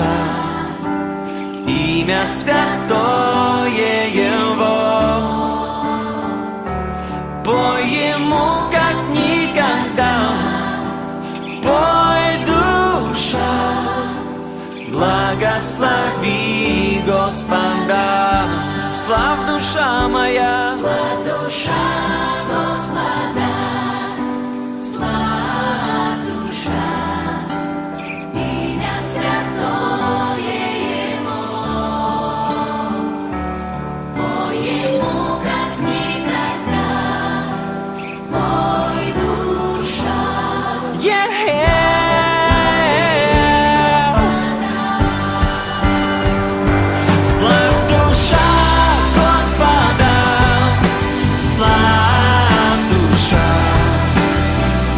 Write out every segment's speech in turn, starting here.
душа, имя святое Его. Пой Ему, как никогда, пой, душа, благослови Господа. Славь, душа моя, славь, душа Господа. Славь, душа, имя святое Его. Пой Ему, как никогда, пой, душа. Славь, душа Господа, славь, душа,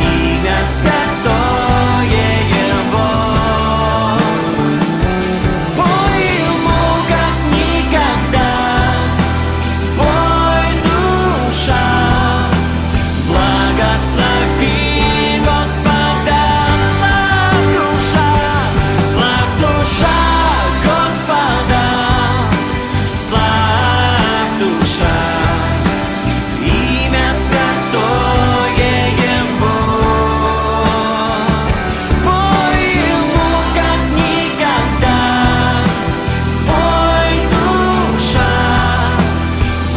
имя святое Его. Пой Ему, как никогда, пой, душа, благослови Господа. Славь, душа Господа. Славь, душа, имя святое Его. Пой Ему, как никогда, пой, душа,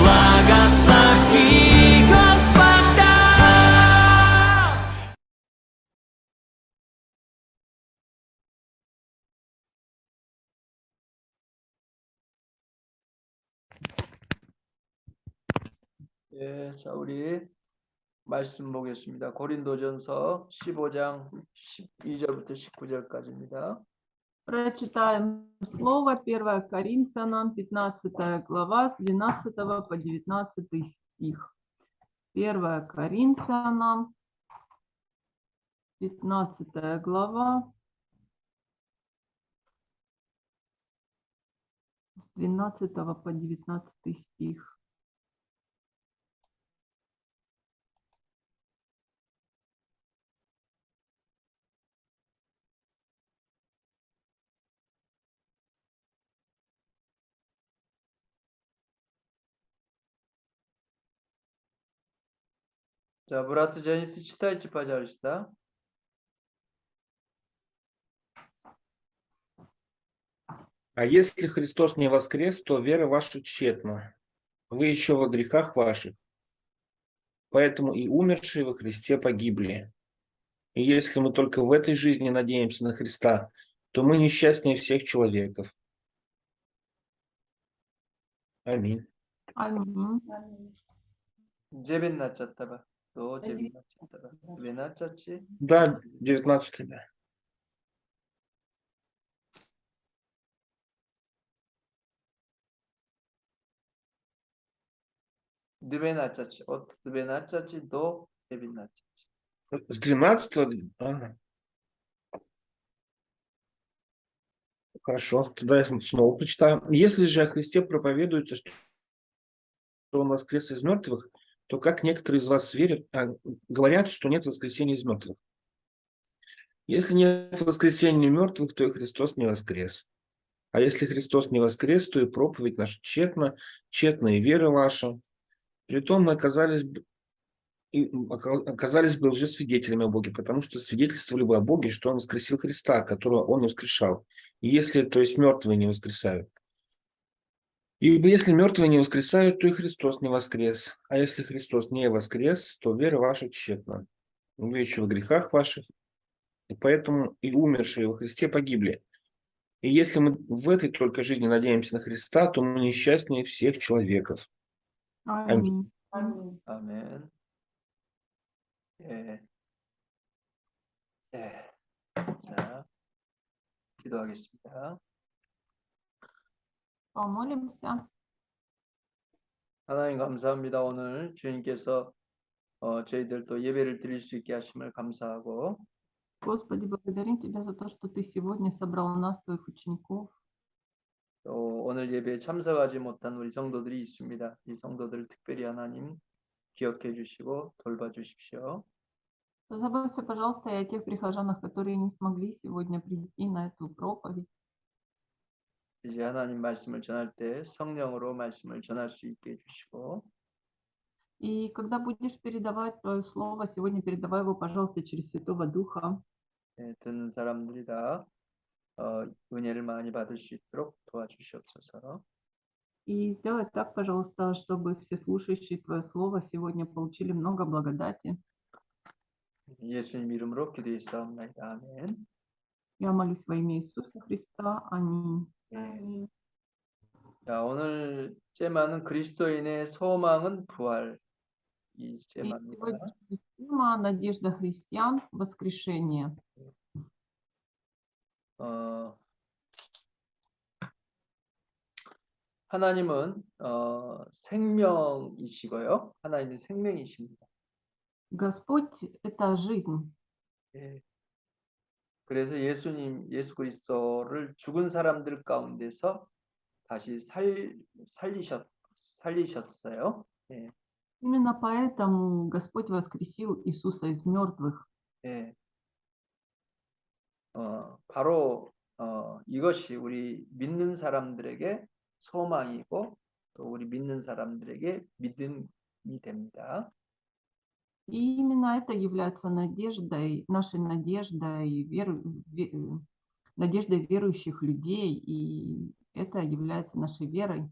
благослови Господа. 예, 자, 우리 말씀 보겠습니다. 고린도전서 15장 12절부터 19절까지입니다. Прочитаем слово 1 Коринфянам, 15 глава, с 12 по 19 стих. 1 Коринфянам, 15 глава, с 12 по 19 стих. 자, брат Дженис, читайте, пожалуйста. А если Христос не воскрес, то вера ваша тщетна. Вы еще во грехах ваших. Поэтому и умершие во Христе погибли. И если мы только в этой жизни надеемся на Христа, то мы несчастнее всех человеков. Аминь. Аминь. 19 봐. 또 19 봐. 19지? Да, 19, да. От 12 до 19. С 12. Ага. Хорошо, тогда я снова прочитаю. Если же о Христе проповедуется, что Он воскрес из мертвых, то как некоторые из вас говорят, что нет воскресения из мертвых. Если нет воскресения мертвых, то и Христос не воскрес. А если Христос не воскрес, то и проповедь наша тщетна, тщетна и вера ваша. Притом мы оказались бы лжесвидетелями о Боге, потому что свидетельствовали бы о Боге, что Он воскресил Христа, которого Он не воскрешал. И если, то есть мертвые не воскресают. Ибо если мертвые не воскресают, то и Христос не воскрес. А если Христос не воскрес, то вера ваша тщетна. Вы еще в грехах ваших, и поэтому и умершие во Христе погибли. И если мы в этой только жизни надеемся на Христа, то мы несчастнее всех человеков. Аминь. 아멘. 예. 예. 자, 기도하겠습니다. Помолимся. 하나님 감사합니다. 오늘 주님께서 저희들 또 예배를 드릴 수 있게 하심을 감사하고 Господи, благодарим Тебя за то, что Ты сегодня собрал нас, Твоих учеников. 또 오늘 예배에 참석하지 못한 우리 성도들이 있습니다. 이 성도들을 특별히 하나님 기억해 주시고 돌봐 주십시오. Позаботься, пожалуйста, и о тех прихожанах, которые не смогли сегодня прийти на эту проповедь. 이제 하나님 말씀을 전할 때 성령으로 말씀을 전할 수 있게 해주시고 И когда будешь передавать Твое Слово, сегодня передавай его, пожалуйста, через Святого Духа. 예, 듣는 사람들이 다 은혜를 많이 받을 수 있도록 도와주시옵소서. И сделай так, пожалуйста, чтобы все слушающие Твое Слово сегодня получили много благодати. 예수님 이름으로 기도했사옵나이다. 아멘. Я молюсь во имя Иисуса Христа. Аминь. 예. 자, 오늘 제마는 그리스도인의 소망은 부활. 이 И 제마입니다. сегодняшняя тема «Надежда христиан. Воскрешение». 어, 하나님은 생명이시고요. 하나님은 생명이십니다. Господь – это жизнь. 예. 그래서 예수 그리스도를 죽은 사람들 가운데서 다시 살리셨어요. 예. Именно поэтому Господь воскресил Иисуса из мертвых. 예. 바로 이것이 우리 믿는 사람들에게 소망이고 또 우리 믿는 사람들에게 믿음이 됩니다. И именно это является надеждой, нашей надеждой, надеждой верующих людей, и это является нашей верой.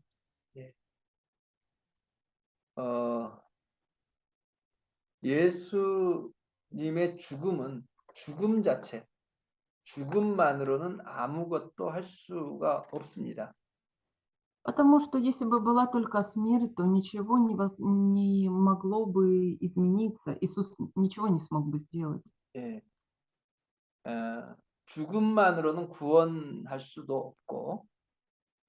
예수님의 죽음은 죽음 자체, 죽음만으로는 아무것도 할 수가 없습니다. Потому что если бы была только смерть, то ничего не могло бы измениться. Иисус ничего не смог бы сделать. 예. 죽음만으로는 구원할 수도 없고,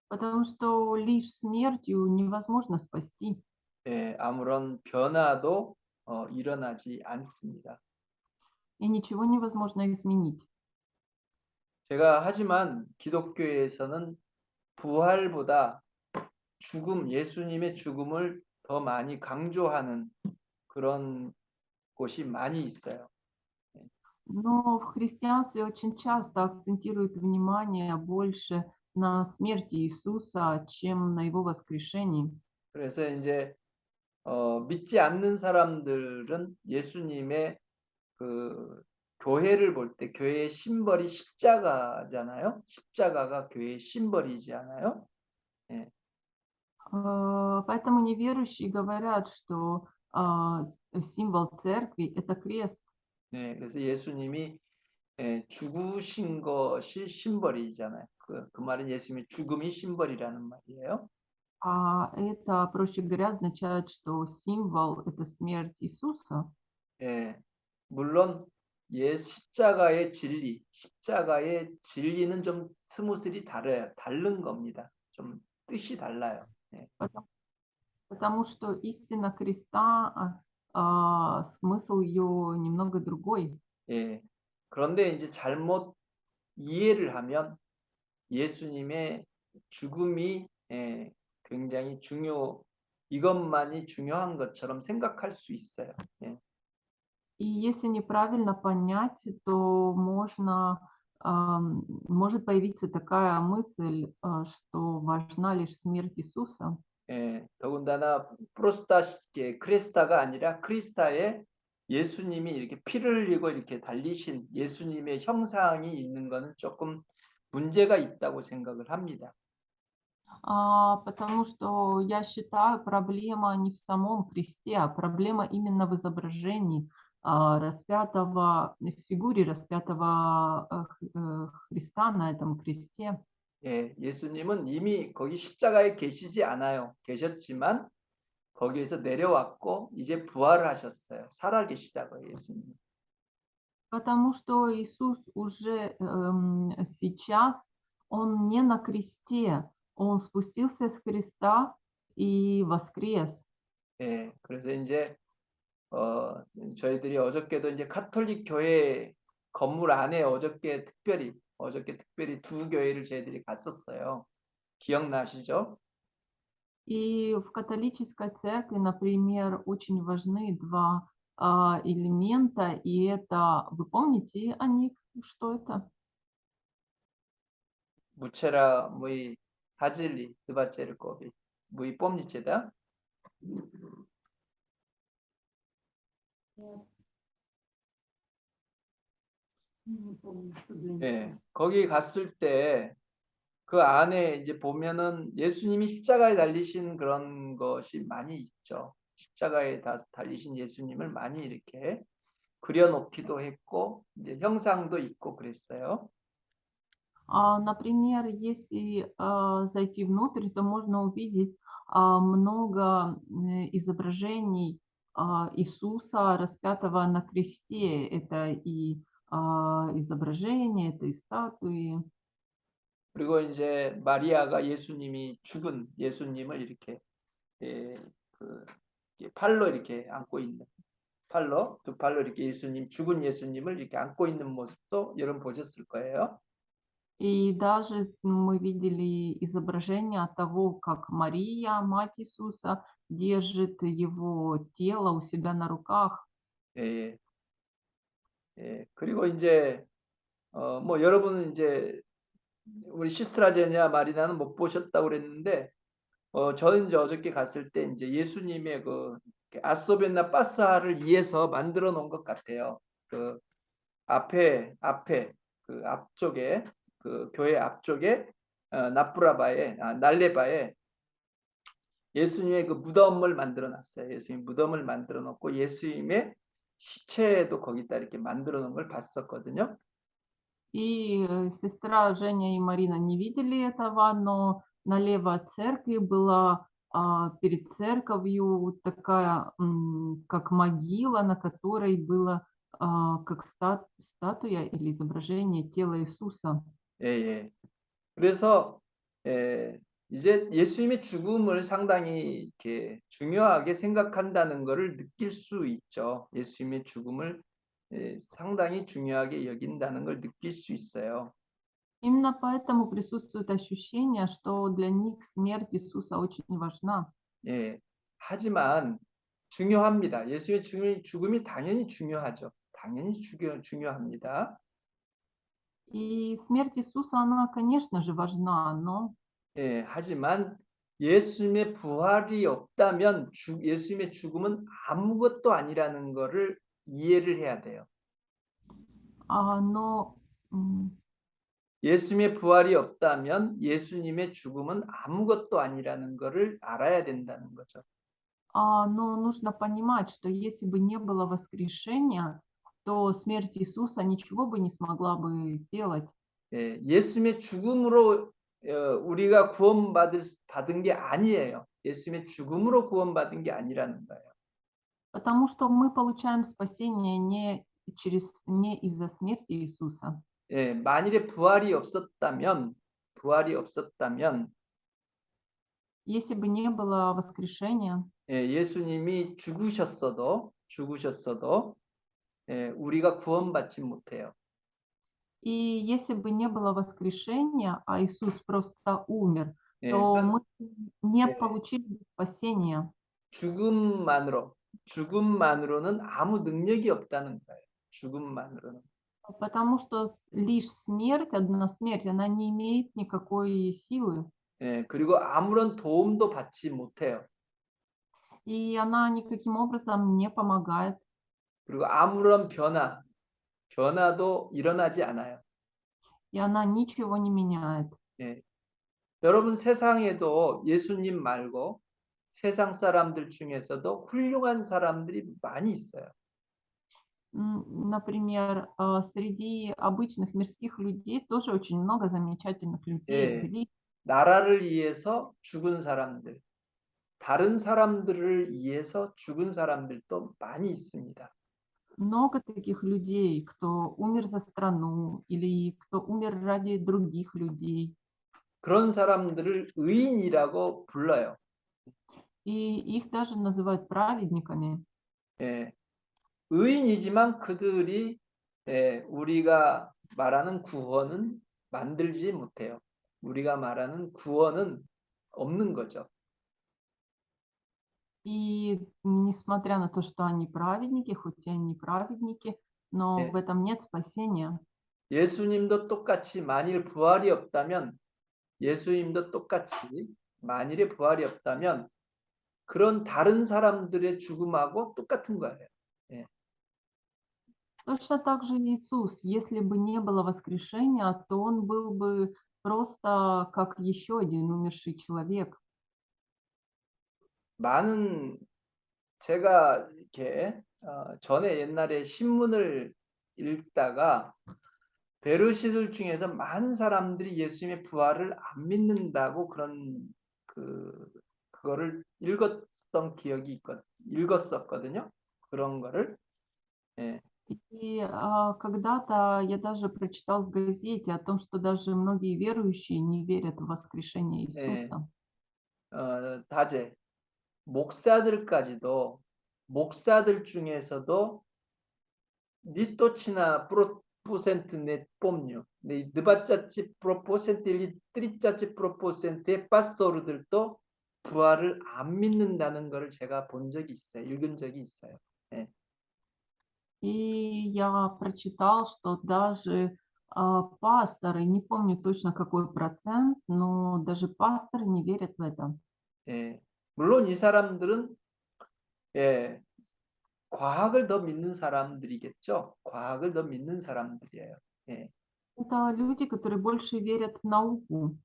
Потому что лишь смертью невозможно спасти. 예, 아무런 변화도 일어나지 않습니다. И ничего невозможно изменить. 하지만 기독교에서는 부활보다 죽음, 예수님의 죽음을 더 많이 강조하는 그런 곳이 많이 있어요. Но в христианстве очень часто акцентируют внимание больше на смерти Иисуса, чем на его воскрешении. 그래서 이제 믿지 않는 사람들은 예수님의 그 교회를 볼 때 교회의 심벌이 십자가잖아요. 십자가가 교회의 심벌이지 않아요? 예. Поэтому неверующие говорят, что символ церкви – это крест. 네, 그래서 예수님이 죽으신 것이 심벌이잖아요. 그 말은 예수님의 죽음이 심벌이라는 말이에요. А это, проще говоря, означает, что символ – это смерть Иисуса. 예, 물론 십자가의 진리는 좀 스무슬이 다른 겁니다. 좀 뜻이 달라요. 예. Потому что истина креста, смысл ее немного другой. 예. 그런데 이제 잘못 이해를 하면 예수님의 죽음이 굉장히 이것만이 중요한 것처럼 생각할 수 있어요. 예. И если неправильно понять, то может появиться такая мысль, что важна лишь смерть Иисуса. 예, 더군다나 크리스타가 아니라 크리스타의 예수님이 이렇게 피를 흘리고 이렇게 달리신 예수님의 형상이 있는 것은 조금 문제가 있다고 생각을 합니다. Потому что я считаю, проблема не в самом кресте, а проблема именно в изображении распятого, в фигуре распятого Христа на этом кресте. 예, 예수님은 이미 거기 십자가에 계셨지만 거기에서 내려왔고 이제 부활을 하셨어요. 살아 계시다고요, 예수님. Потому что Иисус уже сейчас, Он не на кресте, Он спустился с креста и воскрес. 예, 그래서 이제 저희들이 어저께도 이제 가톨릭 교회 건물 안에 어저께 특별히 두 교회를 저희들이 갔었어요. 기억나시죠? И в католической церкви, например, очень важны два элемента, и это, вы помните о них, что это? 무체라의 Hadili, dwa cerkowi. Вы помните, да? 예, 거기 갔을 때 그 안에 이제 보면은 예수님이 십자가에 달리신 그런 것이 많이 있죠. 십자가에 달리신 예수님을 많이 이렇게 그려놓기도 했고 이제 형상도 있고 그랬어요. Например, если зайти внутрь, то можно увидеть много изображений Иисуса, распятого на кресте. Это и изображения, это и статуи. 그리고 이제 마리아가 예수님이 죽은 예수님을 이렇게 예, 이렇게 팔로 이렇게 안고 있는 두 팔로 이렇게 예수님 죽은 예수님을 이렇게 안고 있는 모습도 여러분 보셨을 거예요. И даже мы видели изображение того, как Мария, мать Иисуса, держит его тело у себя на руках. 예, 예. 그리고 이제 뭐 여러분은 이제 우리 시스라제냐 마리나는 못 보셨다고 그랬는데 저는 이제 어저께 갔을 때 이제 예수님의 그 아소벤나 파사를 위해서 만들어 놓은 것 같아요. 그 앞에 그 앞쪽에 그 교회 앞쪽에 날레바에 예수님의 그 무덤을 만들어 놨어요. 예수님 무덤을 만들어 놓고 예수님의 시체도 거기다 이렇게 만들어 놓은 걸 봤었거든요. И сестра Женя и Марина не видели этого, но налево от церкви была перед церковью такая, как могила, на которой было как статуя или изображение тела Иисуса. 예, 예. 그래서 이제 예수님의 죽음을 상당히 이렇게 중요하게 생각한다는 것을 느낄 수 있죠. 예수님의 죽음을 상당히 중요하게 여긴다는 걸 느낄 수 있어요. Именно поэтому присутствует ощущение, что для них смерть Иисуса очень важна. 예. 하지만 중요합니다. 예수님의 죽음이 당연히 중요하죠. 당연히 중요합니다. И смерть Иисуса, она, конечно же, важна, но 예, 하지만 예수님의 부활이 없다면 예수님의 죽음은 아무것도 아니라는 것을 이해를 해야 돼요. но 예수님의 부활이 없다면 예수님의 죽음은 아무것도 아니라는 것을 알아야 된다는 거죠. но нужно понимать, что если бы не было воскрешения, то смерть Иисуса ничего бы не смогла бы сделать. 예, 예수님의 죽음으로 우리가 받은 게 아니에요. 예수님의 죽음으로 구원받은 게 아니라는 거예요. Потому что мы получаем спасение не из-за смерти Иисуса. 예, 만일에 부활이 없었다면 Если бы не было воскрешения, 예, 예수님이 죽으셨어도 우리가 구원받지 못해요. и если бы не было воскрешения, а Иисус просто умер, 예, то мы не 네. получили бы спасения. 죽음만으로는 아무 능력이 없다는 거예요. 죽음만으로는. Потому что лишь смерть, одна смерть, она не имеет никакой силы. 예, 그리고 아무런 도움도 받지 못해요. И она никаким образом не помогает. 그리고 아무런 변화도 일어나지 않아요. И она ничего не меняет. 예. 여러분 세상에도 예수님 말고 세상 사람들 중에서도 훌륭한 사람들이 많이 있어요. Например, среди обычных мирских людей тоже очень много замечательных людей. 나라를 위해서 죽은 사람들, 다른 사람들을 위해서 죽은 사람들도 많이 있습니다. Много таких людей, кто умер за страну или кто умер ради других людей. 그런 사람들을 의인이라고 불러요. И их даже называют праведниками. 예, 의인이지만 그들이 우리가 말하는 구원은 만들지 못해요. 우리가 말하는 구원은 없는 거죠. И несмотря на то, что они праведники, хоть и они праведники, но 네. в этом нет спасения. 예수님도 똑같이 만일 부활이 없다면 예수님도 똑같이 만일에 부활이 없다면 그런 다른 사람들의 죽음하고 똑같은 거예요. 예. Точно так же Иисус, если бы не было воскрешения, то он был бы просто как еще один умерший человек. 많은 제가 이렇게 전에 옛날에 신문을 읽다가 베르시들 중에서 많은 사람들이 예수님의 부활을 안 믿는다고 그런 그거를 읽었던 기억이 읽었었거든요. 그런 거를. 예. И когда-то я даже прочитал в газете о том, что даже многие верующие не верят в воскрешение Иисуса. 다제 목사들까지도 목사들 중에서도 니토치나 프로포센트 네 뽐뉴 네 느바짜치 프로포센트 리 트리짜치 프로포센트의 파스토르들도 부활을 안 믿는다는 것을 제가 본 적이 있어요. 읽은 적이 있어요. 예. И я прочитал, что даже пасторы, не помню точно какой процент, но даже пасторы не верят в это. 예. 물론 이 사람들은 예, 과학을 더 믿는 사람들이겠죠. 과학을 더 믿는 사람들이에요. 예. Это люди, которые больше верят в науку.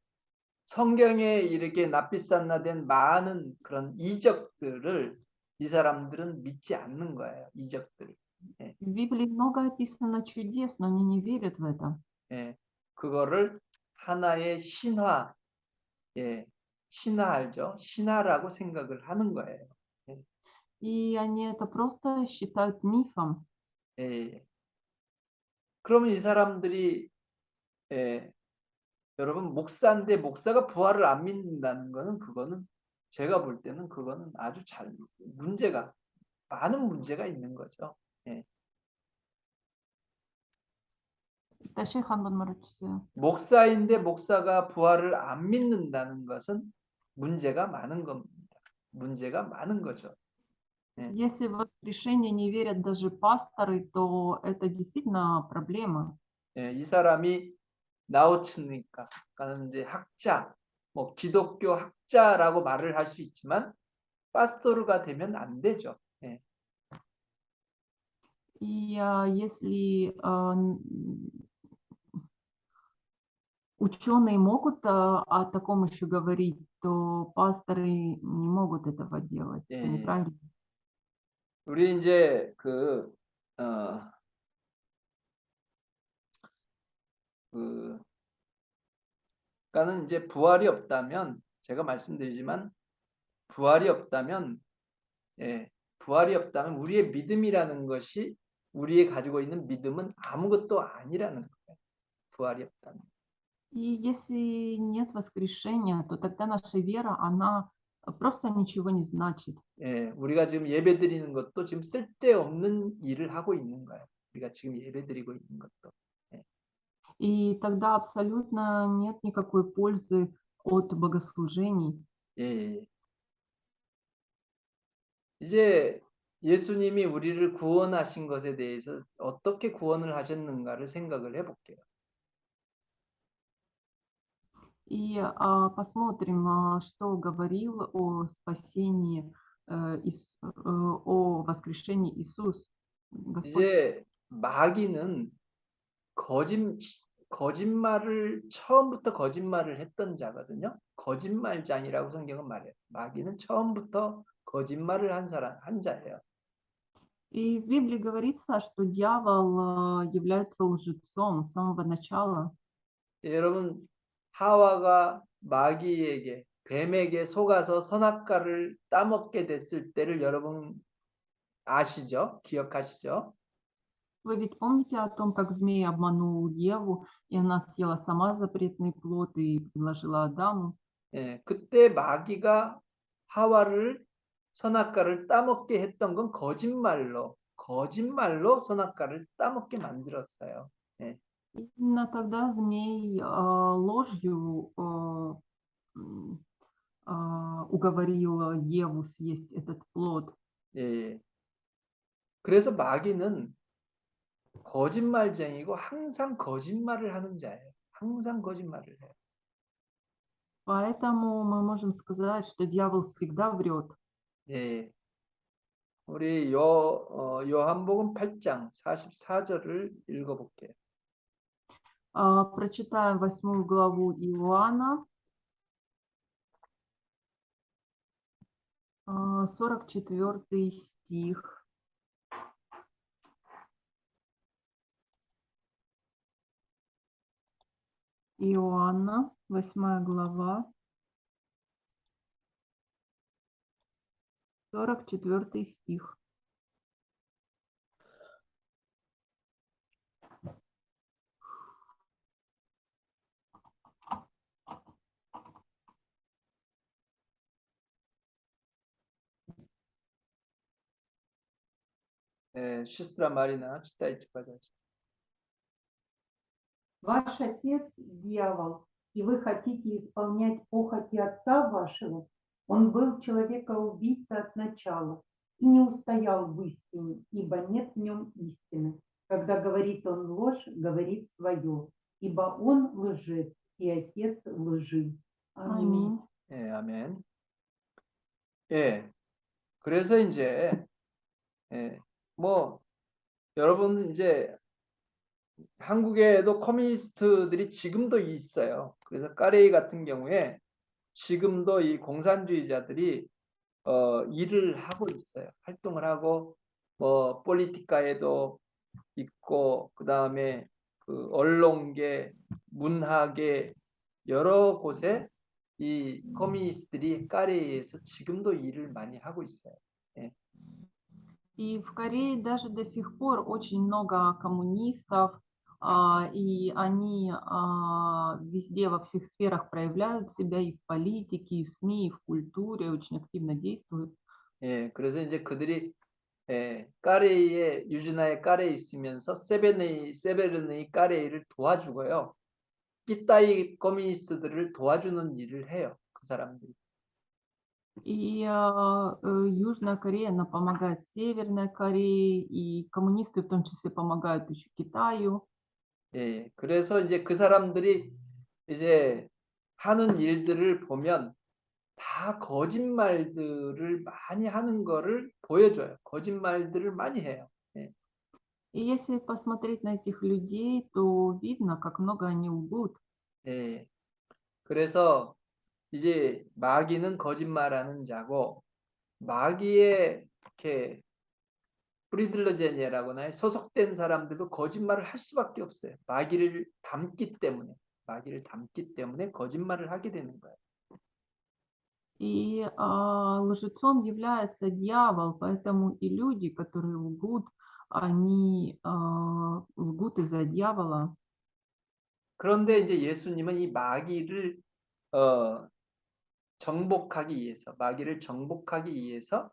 성경에 이렇게 납비산나된 많은 그런 이적들을 이 사람들은 믿지 않는 거예요. 이적들. 예. В Библии много описано чудес, но они не верят в это. 예. 그거를 하나의 신화, 예, 신화 알죠? 신화라고 생각을 하는 거예요. И они это просто считают мифом. 예. 그러면 이 사람들이 예, 여러분 목사인데 목사가 부활을 안 믿는다는 거는 그거는 제가 볼 때는 그거는 아주 문제가 많은 문제가 있는 거죠. 예. 다시 한번 말해주세요. 목사인데 목사가 부활을 안 믿는다는 것은 문제가 많은 겁니다. 문제가 많은 거죠. Если в воскрешение не верят даже пасторы, то это действительно проблема. 예, 이 사람이 나우츠니까, 그러니까 이제 학자, 뭐 기독교 학자라고 말을 할 수 있지만 파스토르가 되면 안 되죠. 예. И если ученые могут о таком еще говорить, то пасторы не могут этого делать. Это 예. неправильно. 우리 이제 그러니까는 이제 부활이 없다면 제가 말씀드리지만 부활이 없다면 부활이 없다면 우리의 믿음이라는 것이 우리의 가지고 있는 믿음은 아무것도 아니라는 거예요. 부활이 없다면. И если нет воскрешения, то тогда наша вера, она просто ничего не значит. 예, 우리가 지금 예배드리는 것도 지금 쓸데없는 일을 하고 있는 거예요. 우리가 지금 예배드리고 있는 것도. И тогда абсолютно нет никакой пользы от богослужений. 예. 이제 예수님이 우리를 구원하신 것에 대해서 어떻게 구원을 하셨는가를 생각을 해볼게요. И посмотрим, что говорил о спасении, о воскрешении Иисус. Господь. 이제 마귀는 거짓말을 처음부터 거짓말을 했던 자거든요. 거짓말장이라고 성경은 말해요. 마귀는 처음부터 거짓말을 한 자예요. И в Библии говорится, что дьявол является лжецом с самого начала. 여러분 하와가 마귀에게 뱀에게 속아서 선악과를 따먹게 됐을 때를 여러분 아시죠? 기억하시죠? Вы ведь помните о том, как змей обманул Еву, и она съела сама запретный плод и предложила Адаму. 예, 그때 마귀가 하와를 선악과를 따먹게 했던 건 거짓말로 선악과를 따먹게 만들었어요. 예. Именно тогда змей ложью уговорил Еву съесть этот плод. 예. 그래서 마귀는 거짓말쟁이고 항상 거짓말을 하는 자예요. 항상 거짓말을 해요. Поэтому мы можем сказать, что дьявол всегда врет. 예. 우리 요한복음 8장 44절을 읽어볼게요. Прочитаем 8 главу Иоанна, 44 стих. Иоанна, 8 глава, 44 стих. 시스라 마리나 читайте, пожалуйста. Ваш отец – дьявол, и вы хотите исполнять похоти отца вашего. Он был человека-убийца от начала и не устоял в истине, ибо нет в нем истины. Когда говорит он ложь, говорит свое, ибо он лжец и отец лжи. Аминь. Аминь. 예, 아멘. 예. 그래서 이제 뭐 여러분 이제 한국에도 커뮤니스트들이 지금도 있어요. 그래서 까레이 같은 경우에 지금도 이 공산주의자들이 일을 하고 있어요. 활동을 하고 뭐 폴리티카에도 있고 그다음에 그 언론계, 문화계 여러 곳에 이 커뮤니스트들이 까레이에서 지금도 일을 많이 하고 있어요. И в Корее даже до сих пор очень много коммунистов, и они везде, во всех сферах проявляют себя и в политике, и в СМИ, и в культуре, очень активно действуют. 예, 그래서 이제 그들이 까레이에 유진아의 까레이 있으면서 세베르네이 까레이를 도와주고요. 삐따이 커뮤니스트들을 도와주는 일을 해요. 그 사람들이. И Южная Корея, она помогает Северной Корее, и коммунисты в том числе помогают еще Китаю. 예, 그래서 이제 그 사람들이 이제 하는 일들을 보면 다 거짓말들을 많이 하는 거를 보여줘요. 거짓말들을 많이 해요. И если посмотреть на этих людей, то видно, как много они лгут. 예, 그래서 이제 마귀는 거짓말하는 자고 마귀의 이렇게 프리들러제니라고나 소속된 사람들도 거짓말을 할 수밖에 없어요. 마귀를 닮기 때문에 거짓말을 하게 되는 거예요. И лжецом является дьявол, поэтому и люди, которые лгут, они лгут из-за дьявола. 그런데 이제 예수님은 이 마귀를 마귀를 정복하기 위해서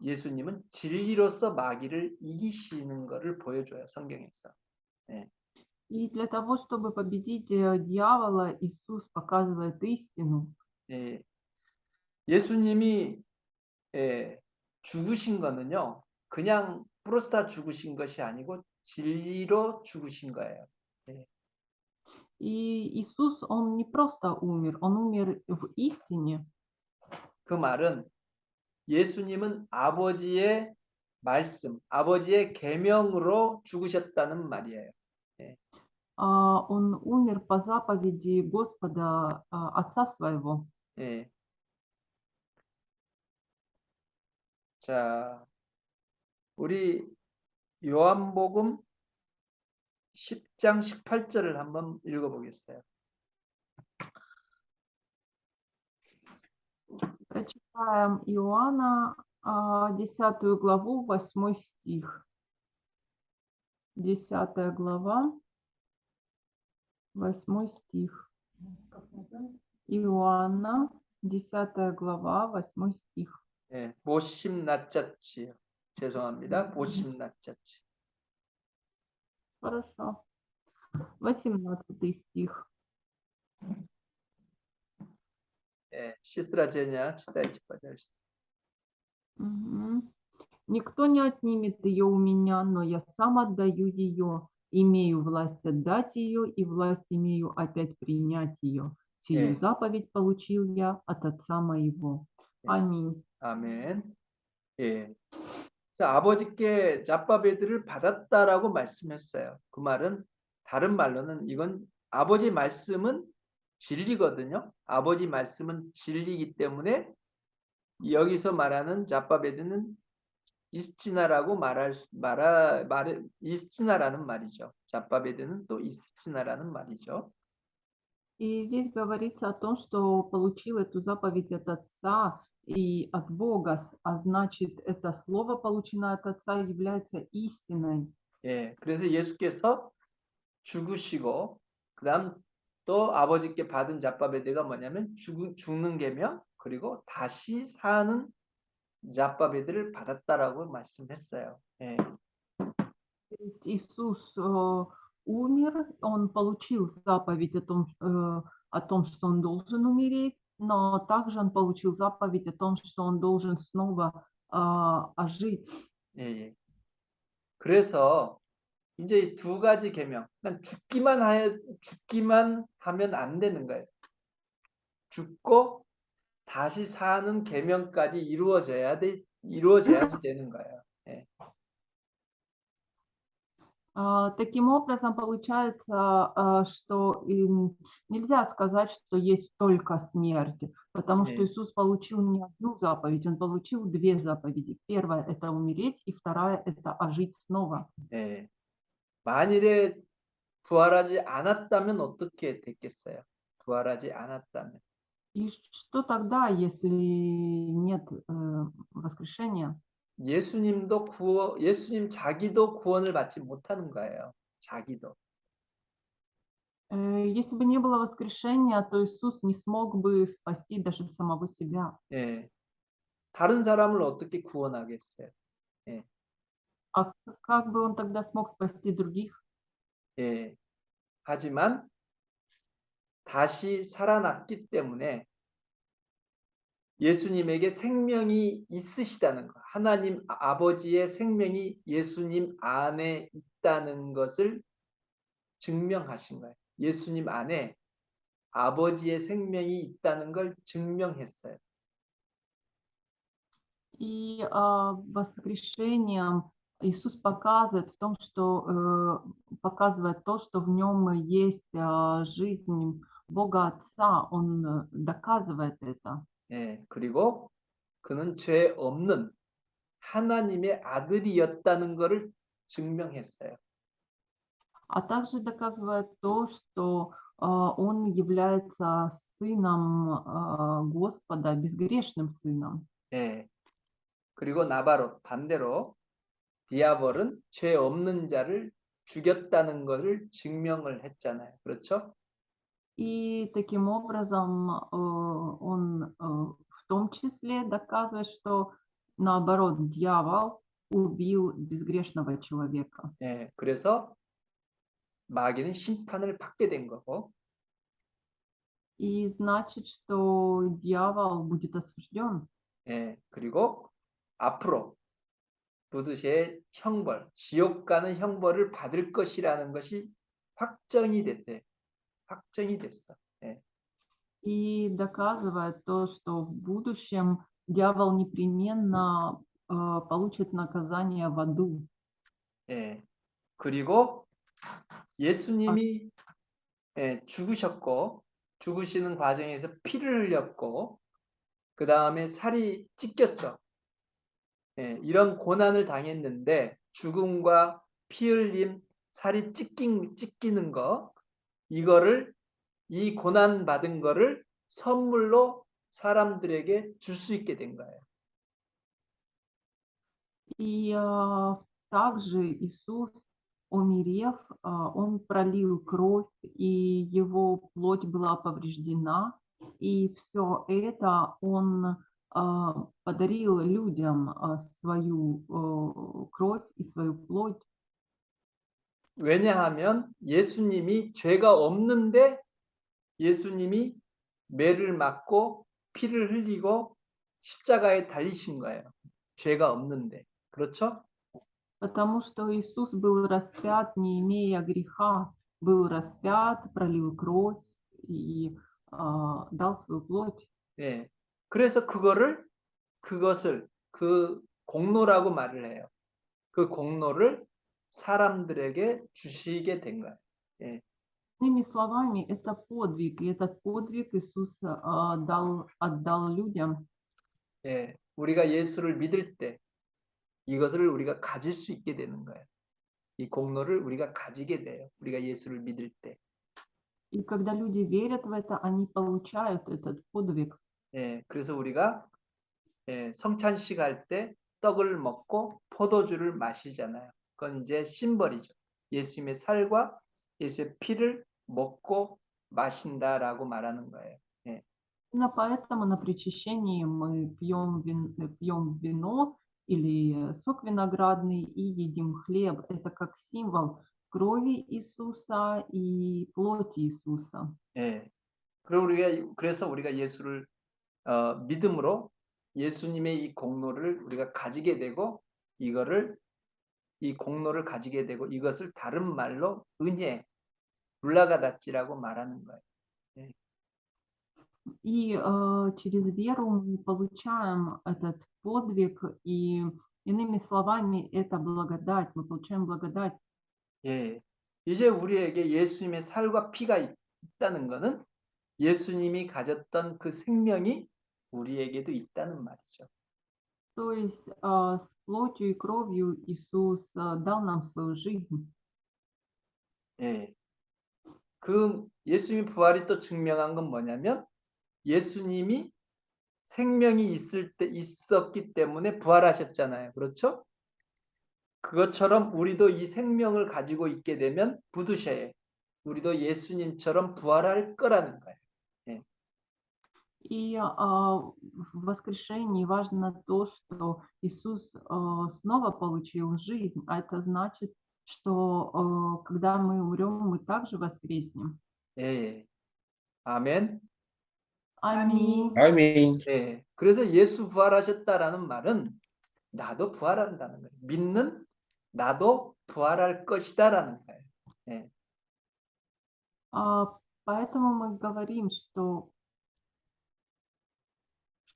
예수님은 진리로서 마귀를 이기시는 것을 보여줘요. 성경에서. И для того, чтобы победить дьявола, Иисус показывает истину. 예, 예수님이 죽으신 거는요. 그냥 프로스타 죽으신 것이 아니고 진리로 죽으신 거예요. И Иисус, Он не просто умер, Он умер в истине. 그 말은 예수님은 아버지의 말씀, 아버지의 계명으로 죽으셨다는 말이에요. Он умер по заповеди Господа, Отца Своего. 예. 자, 우리 요한복음 10장 18절을 한번 읽어보겠어요. Прочитаем Иоанна 10 главу, 8 стих. 10 глава, 8 стих. Иоанна, 10 глава, 8 стих. 예, 보심 낮자치. 죄송합니다. 보심 낮자치. Хорошо. 18 стих. 예, 시스라 제냐 читайте, пожалуйста. Мгм. Никто не отнимет ее у меня, но я сам отдаю ее. Имею власть отдать ее, и власть имею опять принять ее. Сию 예. заповедь получил я от Отца моего. 예. Аминь. 아멘. 예. 자, 아버지께 잡바베드를 받았다라고 말씀했어요. 그 말은 다른 말로는 이건 아버지 말씀은 진리거든요. 아버지 말씀은 진리이기 때문에 여기서 말하는 잡바베드는 이스치나라고 이스치나라는 말이죠. 잡바베드는 또 이스치나라는 말이죠. И здесь говорится о том, что получил эту заповедь от Отца и от Бога, а значит, это слово, полученное от Отца, является истиной. 예, 그래서 예수께서 죽으시고 그다음 또 아버지께 받은 잡바베드가 뭐냐면 죽는 계명 그리고 다시 사는 잡바베드를 받았다라고 말씀했어요. 예. То есть Иисус умер, он получил заповедь о том, что он должен умереть, но также он получил заповедь о том, что он должен снова ожить. 예, 예. 그래서 이제 이 두 가지 계명, 그러니까 죽기만 하면 안 되는 거예요. 죽고 다시 사는 계명까지 이루어져야지 되는 거예요. 예. Таким образом, получается, что нельзя сказать, что есть только смерть, потому что 네. Иисус получил не одну заповедь, он получил две заповеди. Первая – это умереть, и вторая – это ожить снова. 예. 만일에 부활하지 않았다면 어떻게 됐겠어요? 부활하지 않았다면. И что тогда, если нет воскрешения? 예수님 자기도 구원을 받지 못하는 거예요. 자기도. Если бы не было воскрешения, то Иисус не смог бы спасти даже самого себя. 예. 다른 사람을 어떻게 구원하겠어요? А как бы он тогда смог спасти других? 예. 하지만 다시 살아났기 때문에 예수님에게 생명이 있으시다는 것, 하나님 아버지의 생명이 예수님 안에 있다는 것을 증명하신 거예요. 예수님 안에 아버지의 생명이 있다는 걸 증명했어요. И воскрешением Иисус показывает показывает то, что в нем есть жизнь Бога Отца. Он доказывает это. 예, 그리고 그는 죄 없는 하나님의 아들이었다는 것을 증명했어요. А также доказывает то, что он является сыном Господа, безгрешным сыном. 예. 그리고 반대로 디아볼은 죄 없는 자를 죽였다는 것을 증명을 했잖아요. 그렇죠? И таким образом он в том числе доказывает, что наоборот, дьявол убил безгрешного человека. 예. 그래서 마귀는 심판을 받게 된 거고. И значит, что дьявол будет осужден. 예. 그리고 앞으로 부드시의 형벌, 지옥 가는 형벌을 받을 것이라는 것이 확정이 됐어요. 확정이 됐어. 예. И доказывает то, что в будущем дьявол непременно получит наказание в аду. 예. 그리고 예수님이 죽으셨고 죽으시는 과정에서 피를 흘렸고 그 다음에 살이 찢겼죠. 예, 이런 고난을 당했는데 죽음과 피 흘림, 살이 찢기는 거 이거를 이 고난 받은 거를 선물로 사람들에게 줄 수 있게 된 거예요. И также Иисус, умерев, он пролил кровь, и его плоть была повреждена, и все это он подарил людям свою кровь и свою плоть. 왜냐하면 예수님이 죄가 없는데 예수님이 매를 맞고 피를 흘리고 십자가에 달리신 거예요. 죄가 없는데. 그렇죠? Потому что Иисус был распят, не имея греха, был распят, пролил кровь и дал свою плоть. 예. 그래서 그것을 그 공로라고 말을 해요. 그 공로를 사람들에게 주시게 된 거예요. 예. Иными словами, это подвиг, и этот подвиг Иисус отдал людям. 예. 우리가 예수를 믿을 때 이것을 우리가 가질 수 있게 되는 거예요. 이 공로를 우리가 가지게 돼요. 우리가 예수를 믿을 때. И когда люди верят в это, они получают этот подвиг. 예. 그래서 우리가 성찬식 할 때 떡을 먹고 포도주를 마시잖아요. 그건 이제 심벌이죠. 예수님의 살과 예수의 피를 먹고 마신다라고 말하는 거예요. 예. Именно поэтому на причащении мы пьем вино или сок виноградный и едим хлеб. Это как символ крови Иисуса и плоти Иисуса. 예. 그래서 우리가 예수를 믿음으로 예수님의 이 공로를 우리가 가지게 되고 이 공로를 가지게 되고 이것을 다른 말로 은혜, 불라가다치라고 말하는 거예요. И через веру мы получаем этот подвиг, и иными словами, это благодать, мы получаем благодать. 예. 이제 우리에게 예수님의 살과 피가 있다는 것은 예수님이 가졌던 그 생명이 우리에게도 있다는 말이죠. То есть с плотью и кровью Иисус дал нам свою жизнь. 예. 그 예수님의 부활이 또 증명한 건 뭐냐면 예수님이 생명이 있었기 때문에 부활하셨잖아요. 그렇죠? 그것처럼 우리도 이 생명을 가지고 있게 되면 부두셔에 우리도 예수님처럼 부활할 거라는 거예요. И в воскрешении важно то, что Иисус снова получил жизнь, а это значит, что когда мы умрем, мы также воскреснем. 예. 아멘. Аминь. Аминь. 예. 그래서 예수 부활하셨다라는 말은 나도 부활한다는 거예요. 믿는 나도 부활할 것이다라는 거예요. 예. Поэтому мы говорим, что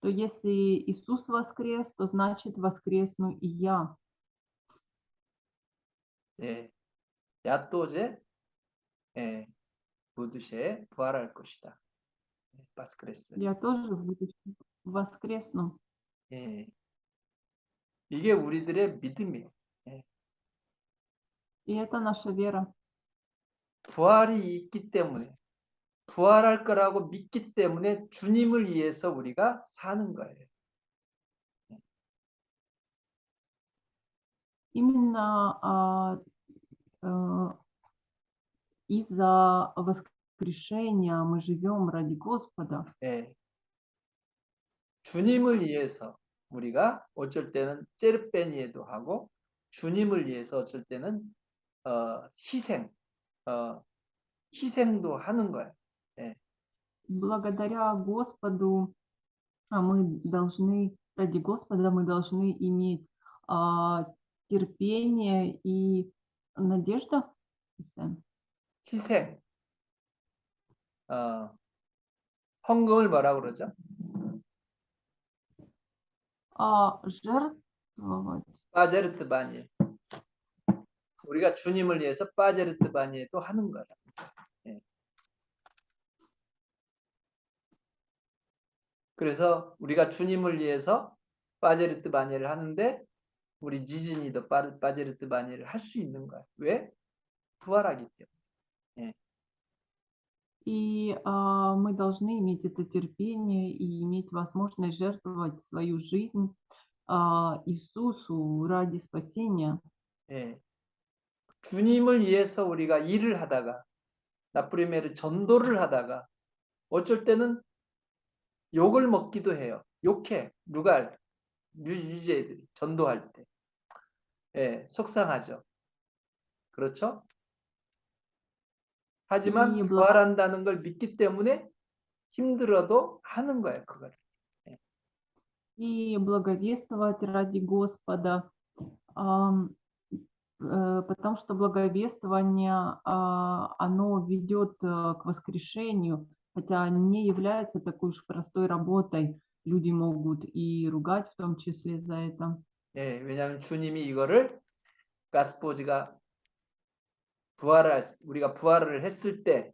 если Иисус воскрес, то значит воскресну и я. 예. 야 또제 부두시에 부활할 것이다. 바스크레스. Я тоже в будущем воскресну. 예. 이게 우리들의 믿음이에요. И это наша вера. 부활이 있기 때문에 부활할 거라고 믿기 때문에 주님을 위해서 우리가 사는 거예요. Именно из-за воскрешения мы живем ради Господа. 예. 주님을 위해서 우리가 어쩔 때는 째르빼니에도 하고 주님을 위해서 어쩔 때는 희생도 하는 거예요. Благодаря Господу мы должны, ради Господа мы должны иметь терпение и надежда. 희생. 헌금을 뭐라고 그러죠? Жертвовать. 빠제르트 바니에. 우리가 주님을 위해서 빠제르트 바니에도 하는 거예요. 그래서 우리가 주님을 위해서 빠제르트 바니에를 하는데 우리 지진이도 빠제르트 바니에를 할 수 있는 거예요. 왜? 부활하기 때문에. И мы должны иметь это терпение и иметь возможность жертвовать свою жизнь Иисусу ради спасения. 예. 주님을 위해서 우리가 일을 하다가 나프리메르 전도를 하다가 어쩔 때는 욕을 먹기도 해요. 욕해. 누가 유죄들이 전도할 때. 예, 속상하죠. 그렇죠? 하지만 부활한다는 걸 믿기 때문에 힘들어도 하는 거예요, 그걸. И благовествовать ради Господа, потому что благовествование, оно ведет к воскрешению. хотя не является такой уж простой работой. Люди могут и ругать в том числе за это. 예, 왜냐하면 주님이 이거를 가스포즈가 우리가 부활을 했을 때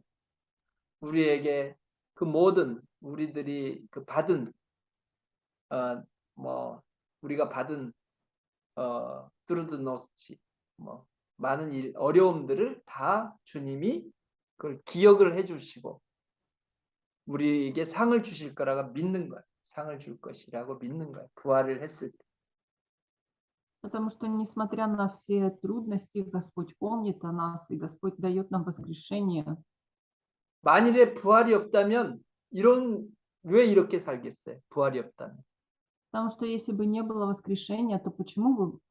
우리에게 그 모든 우리들이 그 받은 뭐 우리가 받은 드루드노스치 뭐 많은 어려움들을 다 주님이 그걸 기억을 해주시고 우리에게 상을 주실 거라고 믿는 거예요. 상을 줄 것이라고 믿는 거예요. 부활을 했을 때. Потому что, несмотря на все трудности, Господь помнит о нас, и Господь дает нам воскрешение. 만일에 부활이 없다면 왜 이렇게 살겠어요? 부활이 없다면. Потому что если бы не было воскрешения, то почему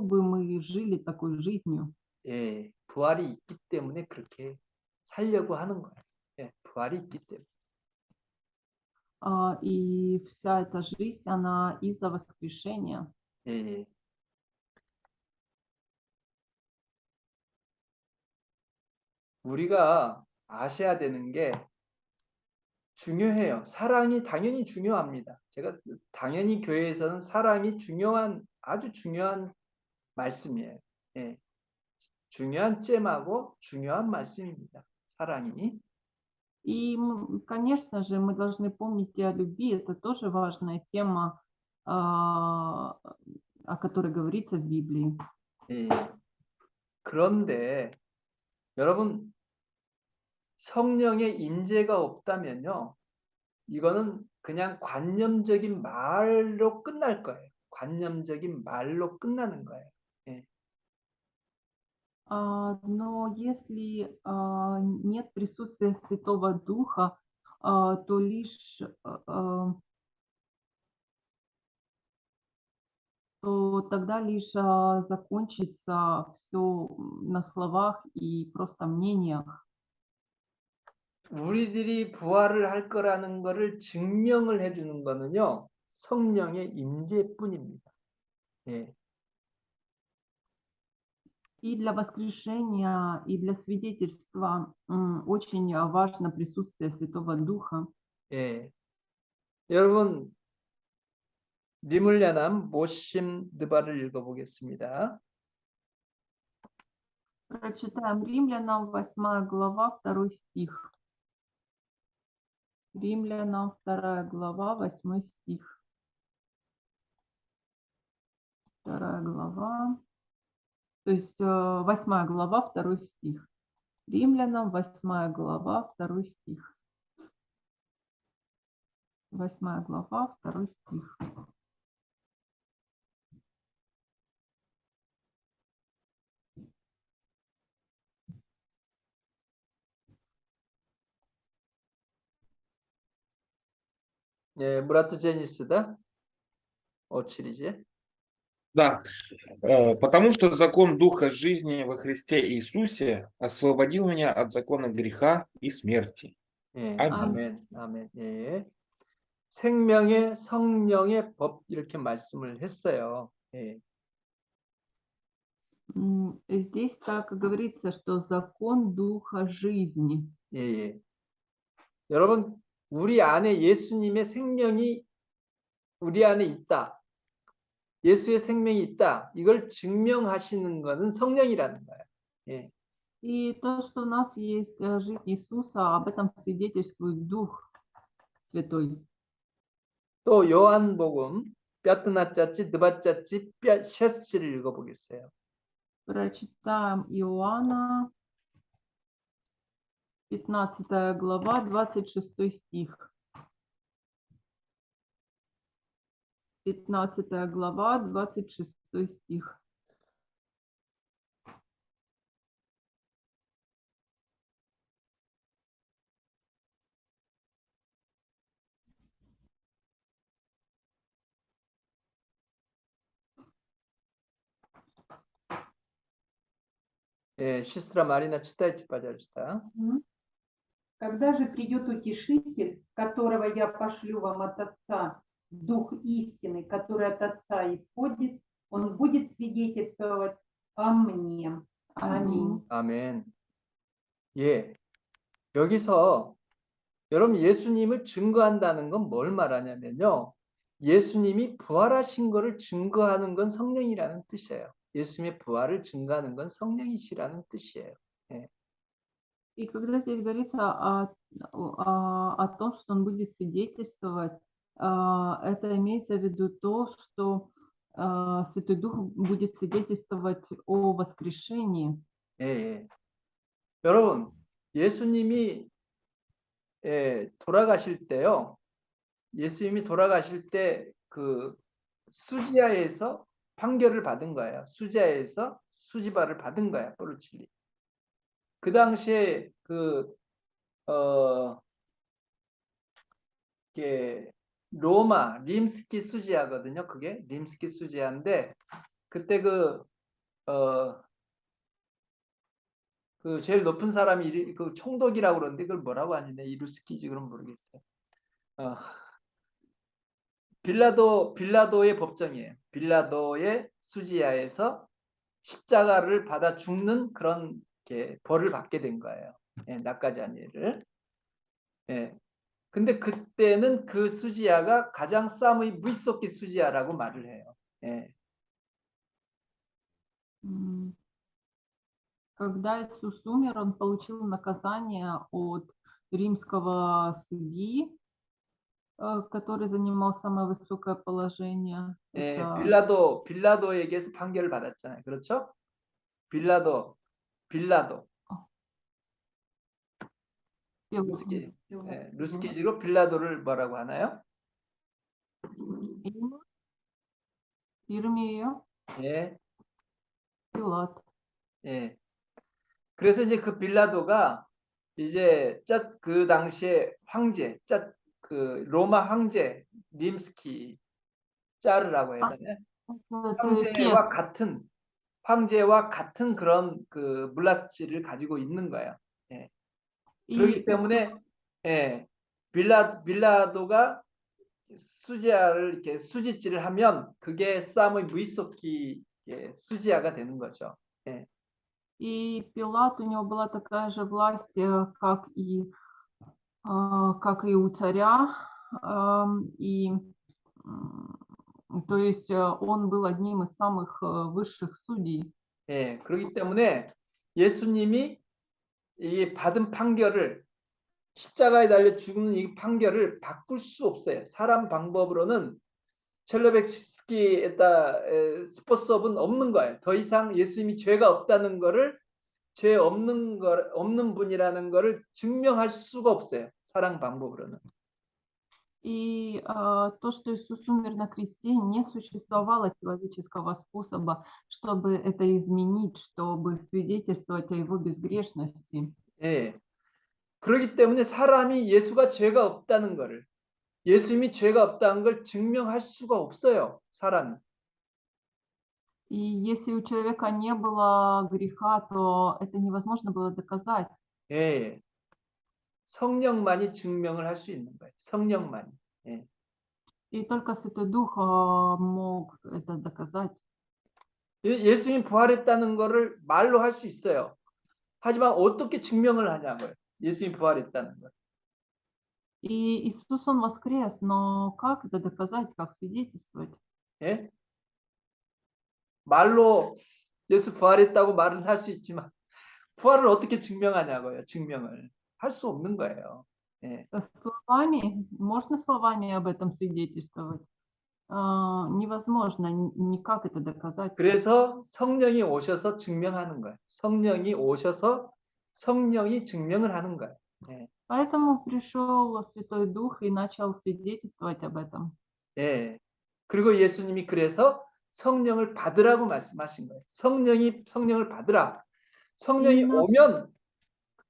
бы мы жили такой жизнью? 예, 부활이 있기 때문에 그렇게 살려고 하는 거예요. 예, 부활이 있기 때문에. И вся эта жизнь, она из-за воскрешения. 예. 우리가 아셔야 되는 게 중요해요. 사랑이 당연히 중요합니다. 제가 당연히 교회에서는 사랑이 아주 중요한 말씀이에요. 예. 중요한 잼하고 중요한 말씀입니다. 사랑이. И, конечно же, мы должны помнить и о любви. Это тоже важная тема, о которой говорится в Библии. 예. 그런데 여러분 성령의 임재가 없다면요. 이거는 그냥 관념적인 말로 끝날 거예요. 관념적인 말로 끝나는 거예요. 예. Но если нет присутствия Святого Духа, то лишь то тогда лишь закончится все на словах и просто мнениях. 우리들이 부활을 할 거라는 것을 증명을 해주는 거는요. 성령의 임재뿐입니다. 예. И для воскрешения, и для свидетельства очень важно присутствие Святого Духа. 예. 여러분 리물야남 모심 느바를 읽어보겠습니다. Прочитаем Римлянам 8 глава, 2 стих. Римлянам 2 глава, 8 стих. 2 глава, то есть 8 глава, 2 стих. Римлянам 8 глава, 2 стих. 8 глава, 2 стих. 예, 무라트 제니스다. 5.7이지. Да, потому что закон Духа жизни во Христе Иисусе освободил меня от закона греха и смерти. 예, 아멘. 아멘, 아멘. 예. 생명의 성령의 법 이렇게 말씀을 했어요. 예. Здесь так говорится, что закон Духа жизни. 예, 예. 여러분, 우리 안에 예수님의 생명이 우리 안에 있다. 예수의 생명이 있다. 이걸 증명하시는 것은 성령이라는 거예요. 예. И то, что у нас есть жизнь Иисуса, об этом свидетельствует Дух Святой. 또 요한복음 뼈뜨나짜찌 느바짜찌 셰스치를 읽어보겠어요. Прочитаем Иоанна, 15 глава, 26 стих. 15 глава, 26 стих. 예, 시스라 마리나 читайте, пожалуйста. Когда же придет Утешитель, которого я пошлю вам от Отца, Дух истины, который от Отца исходит, он будет свидетельствовать о мне. Аминь. 아멘. 예. 여기서 여러분 예수님을 증거한다는 건 뭘 말하냐면요. 예수님이 부활하신 것을 증거하는 건 성령이라는 뜻이에요. 예수님의 부활을 증거하는 건 성령이시라는 뜻이에요. 예. И когда здесь говорится о том, что он будет свидетельствовать, это имеется в виду то, что Святой Дух будет свидетельствовать о воскрешении. 예, 예. 여러분 예수님이 돌아가실 때요. 예수님이 돌아가실 때 그 수지아에서 판결을 받은 거예요. 수지아에서 수지발을 받은 거야. 포르칠리. 그 당시에 이게 로마 림스키 수지아거든요. 그게 림스키 수지아인데 그때 그 제일 높은 사람이 그 총독이라고 그러는데 그걸 뭐라고 하는데 이루스키지 그럼 모르겠어요. 빌라도의 법정이에요. 빌라도의 수지아에서 십자가를 받아 죽는 그런 벌을 받게 된 거예요. 예, 나까자니엘을. 예. 근데 그때는 그 수지아가 가장 쌈의 무이소키 수지아라고 말을 해요. 예. Когда Иисус умер, он получил наказание от римского судьи, который занимал самое высокое положение. 예, Это 빌라도에게서 판결을 받았잖아요. 그렇죠? 빌라도. 루스키, 루스키지로 빌라도를 뭐라고 하나요? Ирмия, 예, Пилат. 예. 그래서 이제 그 빌라도가 이제 그 당시에 황제, 그 로마 황제 림스키 짜르라고 해야 되나? 황제와 같은 그런 그 물라스치를 가지고 있는 거예요. 예. 그렇기 때문에 예, 빌라도가 수지아를 이렇게 수지질을 하면 그게 쌈의 무이소키 수지아가 되는 거죠. 예. И Пилат, у него была такая же власть, как и у царя. И то есть он был одним из самых высших судей. 예, 그렇기 때문에 예수님이 이 받은 판결을 십자가에 달려 죽는 이 판결을 바꿀 수 없어요. 사람 방법으로는 첼로백스키에다 스포스업은 없는 거예요. 더 이상 예수님이 죄가 없다는 거를 죄 없는 분이라는 거를 증명할 수가 없어요. 사람 방법으로는. И то, что Иисус умер на кресте, не существовало человеческого способа, чтобы это изменить, чтобы свидетельствовать о его безгрешности. 예. 그렇기 때문에 사람이 예수가 죄가 없다는 거를 예수님이 죄가 없다는 걸 증명할 수가 없어요. 사람이. И если у человека не было греха, то это невозможно было доказать. 예. 성령만이 증명을 할 수 있는 거예요. 성령만이. 예. И только Святой Дух мог это доказать. 예수님 부활했다는 거를 말로 할 수 있어요. 하지만 어떻게 증명을 하냐고요. 예수님 부활했다는 걸. И Иисус, Он воскрес, но как это доказать, как свидетельствовать? 예? 말로 예수 부활했다고 말은 할 수 있지만 부활을 어떻게 증명하냐고요. 증명을 할 수 없는 거예요. 예. Словами, можно словами об этом свидетельствовать? Невозможно никак это доказать. 그래서 성령이 오셔서 증명하는 거예요. 성령이 오셔서 성령이 증명을 하는 거예요. 예. Поэтому пришел Святой Дух и начал свидетельствовать об этом. 예. 그리고 예수님이 그래서 성령을 받으라고 말씀하신 거예요. 성령을 받으라. 성령이 오면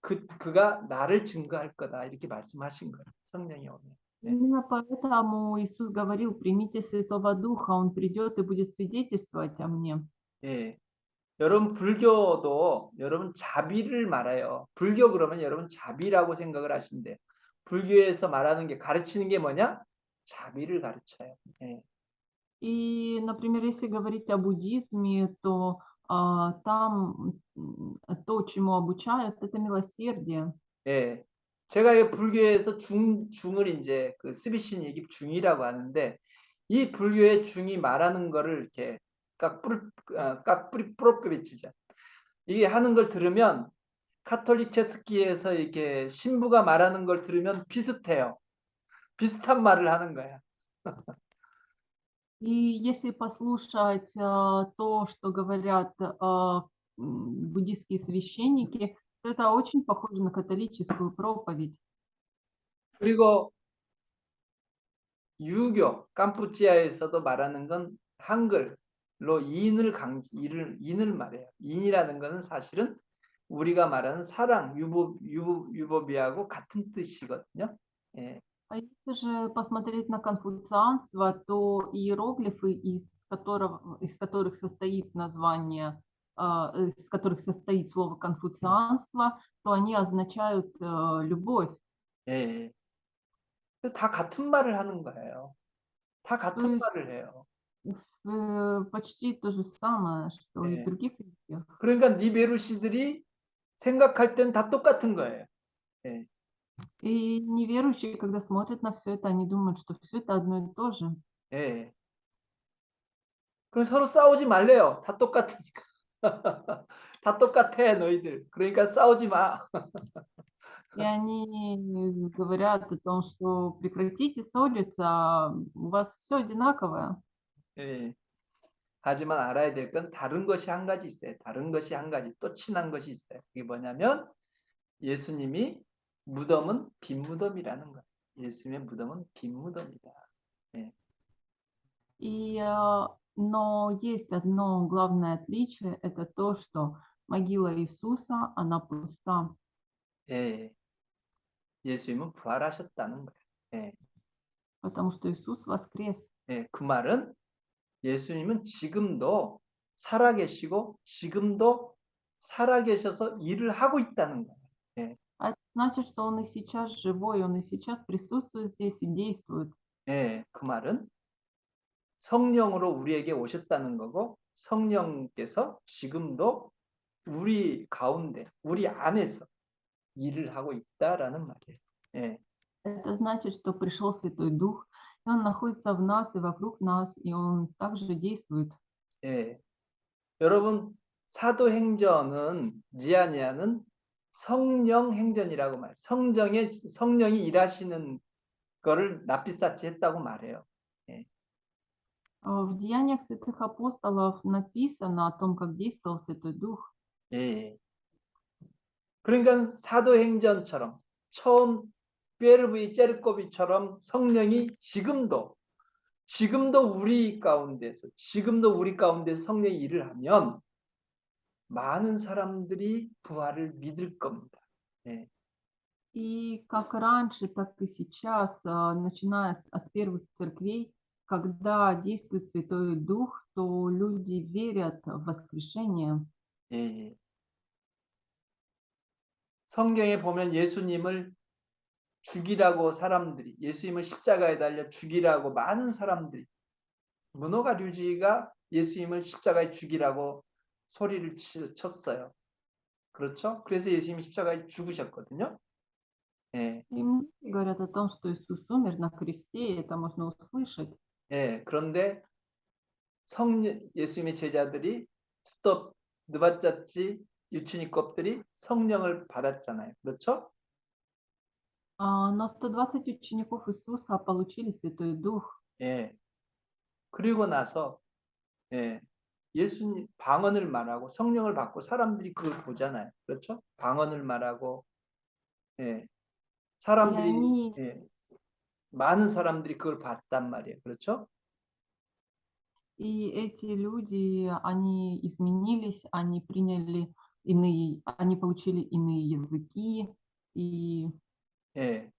그가 나를 증거할 거다. 이렇게 말씀하신 거예요. 성령이 오면. Именно поэтому Иисус говорил: примите Святого Духа, Он придет и будет свидетельствовать о мне. 예. 여러분 불교도 여러분 자비를 말해요. 불교 그러면 여러분 자비라고 생각을 하시면 돼요. 불교에서 말하는 게 가르치는 게 뭐냐? 자비를 가르쳐요. 예. И, например, если говорить о буддизме, то там то, чему обучают, это милосердие. 예. 제가 이 불교에서 중을 이제 그 스비신 얘기 중이라고 하는데 이 불교의 중이 말하는 거를 이렇게 깍뿌리 프로그비치죠. 이게 하는 걸 들으면 카톨릭 체스키에서 이렇게 신부가 말하는 걸 들으면 비슷해요. 비슷한 말을 하는 거야. И если послушать то, что говорят буддийские священники, то это очень похоже на католическую проповедь. 그리고 유교 캄푸치아에서도 말하는 건 한글로 인을 말해요. 인이라는 것은 사실은 우리가 말하는 사랑, 유보비하고 같은 뜻이거든요. 예. А если же посмотреть на конфуцианство, то иероглифы, из которых состоит название, из которых состоит слово конфуцианство, то они означают любовь. 예. 그래서 다 같은 말을 하는 거예요. 다 То 같은 есть 말을 해요. почти то же самое, что и в 예. других религиях. 그러니까 니베루시들이 생각할 땐 다 똑같은 거예요. 예. И неверующие, когда смотрят на все это, они думают, что все это одно и то же. 예. 그럼 서로 싸우지 말래요. 다 똑같으니까. 다 똑같아, 너희들. 그러니까 싸우지 마. И они говорят о том, что прекратите ссориться, у вас все одинаковое. 예. 하지만 알아야 될 건 다른 것이 한 가지 있어요. 다른 것이 한 가지 또 친한 것이 있어요. 그게 뭐냐면 예수님이 무덤은 빈 무덤이라는 거예요. 예수님의 무덤은 빈 무덤이다. 예. Но есть одно главное отличие, это то, что могила Иисуса, она пуста, 예. 예수님은 부활하셨다는 거예요. 예. потому что Иисус воскрес. 예. 그 말은 예수님은 지금도 살아계시고 지금도 살아계셔서 일을 하고 있다는 거예요. 예. А это значит, что Он и сейчас живой, Он и сейчас присутствует здесь и действует. 예. 그 말은 성령으로 우리에게 오셨다는 거고 성령께서 지금도 우리 가운데, 우리 안에서 일을 하고 있다라는 말이에요. 예. Это значит, что пришел Святой Дух, и Он находится в нас и вокруг нас, и Он также действует. 예. 여러분 사도행전은 지아니아는 성령 행전이라고 말해요. 성령이 일하시는 거를 납비사치 했다고 말해요. В Деяниях святых апостолов написано о том, как действовал Святой Дух. 예. 그러니까 사도행전처럼 처음 베르브이 제르코비처럼 성령이 지금도 우리 가운데서 성령이 일을 하면 많은 사람들이 부활을 믿을 겁니다. 예. И как раньше, так и сейчас, начиная от первых церквей, когда действует Святой Дух, то люди верят в воскрешение. 예. 성경에 보면 예수님을 죽이라고 예수님을 십자가에 달려 죽이라고 많은 사람들이 문호가 류지가 예수님을 십자가에 죽이라고 소리를 쳤어요. 그렇죠? 그래서 예수님이 십자가에 죽으셨거든요. 예. И многие говорят о том, что Иисус умер на кресте, и это можно услышать. 예. 그런데 예수님의 제자들이 스톱 느바짜치 유치니급들이 성령을 받았잖아요. 그렇죠? Но 120 учеников Иисуса получили Святой Дух. 예. 그리고 나서 예. 예수님 방언을 말하고 성령을 받고 사람들이 그걸 보잖아요. 그렇죠? 방언을 말하고 예. 사람들이 예. 많은 사람들이 그걸 봤단 말이에요. 그렇죠? И эти люди, они изменились, они получили иные языки, и 예.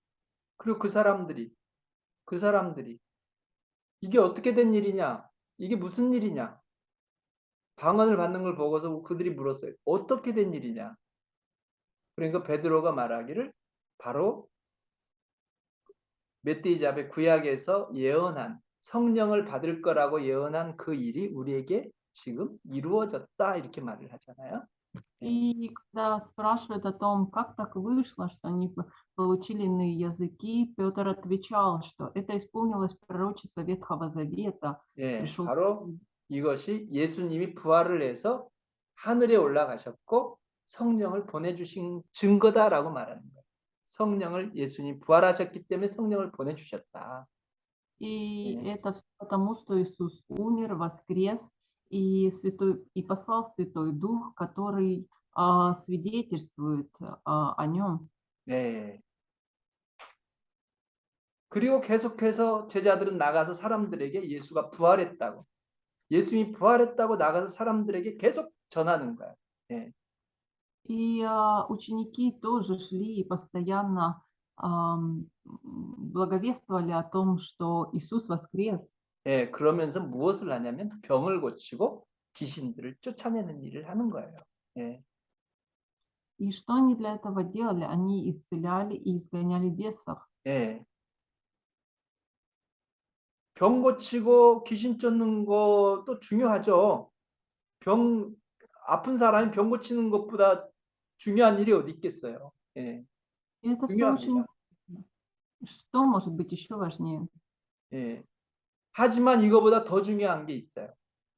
그리고 그 사람들이 이게 어떻게 된 일이냐? 이게 무슨 일이냐? 방언을 받는 걸 보고서 그들이 물었어요. 어떻게 된 일이냐? 그러니까 베드로가 말하기를 바로 메띠자베 구약에서 예언한 성령을 받을 거라고 예언한 그 일이 우리에게 지금 이루어졌다 이렇게 말을 하잖아요. И когда спрашивают о том, как так вышло, что они получили иные языки, Петр отвечал, что это исполнилось пророчество Ветхого Завета. 예, Пришел 바로 이것이 예수님이 부활을 해서 하늘에 올라가셨고 성령을 보내주신 증거다라고 말하는 거예요. 성령을 예수님 부활하셨기 때문에 성령을 보내주셨다. И 예. это все потому, что Иисус умер, воскрес и послал Святой Дух, который свидетельствует о нем. 네. 그리고 계속해서 제자들은 나가서 사람들에게 예수가 부활했다고, 예수님이 부활했다고 나가서 사람들에게 계속 전하는 거야. 예. И ученики тоже шли и постоянно благовествовали о том, что Иисус воскрес. 예, 그러면서 무엇을 하냐면 병을 고치고 귀신들을 쫓아내는 일을 하는 거예요. 예. И что они для этого делали? Они исцеляли и изгоняли бесов. 예. 병 고치고 귀신 쫓는 것도 중요하죠. 아픈 사람이 병 고치는 것보다 중요한 일이 어디 있겠어요. 예. И это все очень... 중요합니다. Что может быть еще важнее? 예. 하지만 이거보다 더 중요한 게 있어요.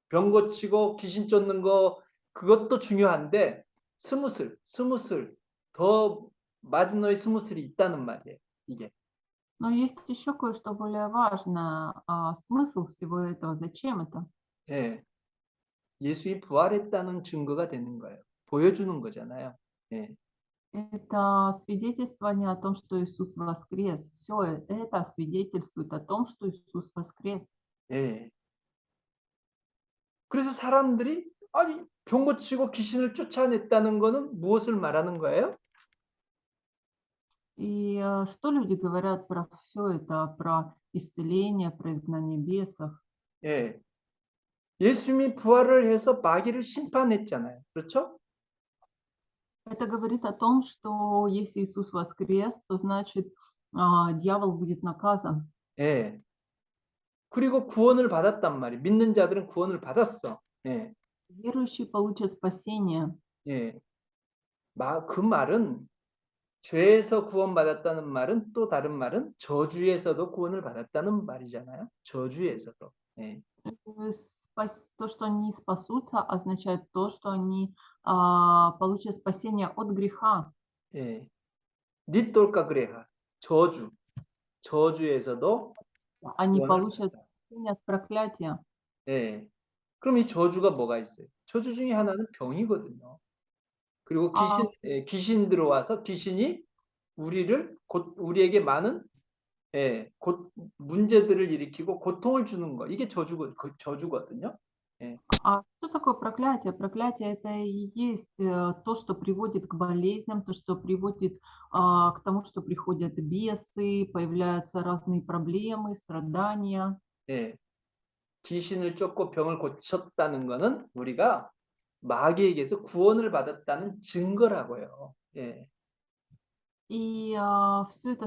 병 고치고 귀신 쫓는 거 그것도 중요한데 스무슬 더 마지노의 스무슬이 있다는 말이에요. 이게. Но есть еще кое-что более важное. Смысл всего этого? Зачем это? 예. 예수님이 부활했다는 증거가 되는 거예요. 보여주는 거잖아요. 예. Это свидетельствование о том, что Иисус воскрес. Все это свидетельствует о том, что Иисус воскрес. 예. 그래서 사람들이 아니 병 고치고 귀신을 쫓아냈다는 거는 무엇을 말하는 거예요? И что люди говорят про все это, про исцеление, про изгнание бесов? 예. 예수님이 부활을 해서 마귀를 심판했잖아요. 그렇죠? Это говорит о том, что если Иисус воскрес, то значит дьявол будет наказан. 예. 그리고 구원을 받았단 말이에요. 믿는 자들은 구원을 받았어. 예. Верующие получат спасение. 예. 그 말은 죄에서 구원받았다는 말은 또 다른 말은 저주에서도 구원을 받았다는 말이잖아요. 저주에서도. 예. То, что они спасутся, означает то, что они получат спасение от греха. 예. 니똘까 그래야. 저주에서도 Они 구원을 получат 받았다. спасение от проклятия. 예. 그럼 이 저주가 뭐가 있어요? 저주 중에 하나는 병이거든요. 그리고 귀신 들어와서 귀신이 우리에게 많은 문제들을 일으키고 고통을 주는 거. 이게 저주거든요. 예. А что такое проклятие? Проклятие это и есть то, что приводит к болезням, то, что приводит к тому, что приходят бесы, появляются разные проблемы, страдания. 예. 귀신을 쫓고 병을 고쳤다는 거는 우리가 마귀에게서 구원을 받았다는 증거라고요. 예. И все это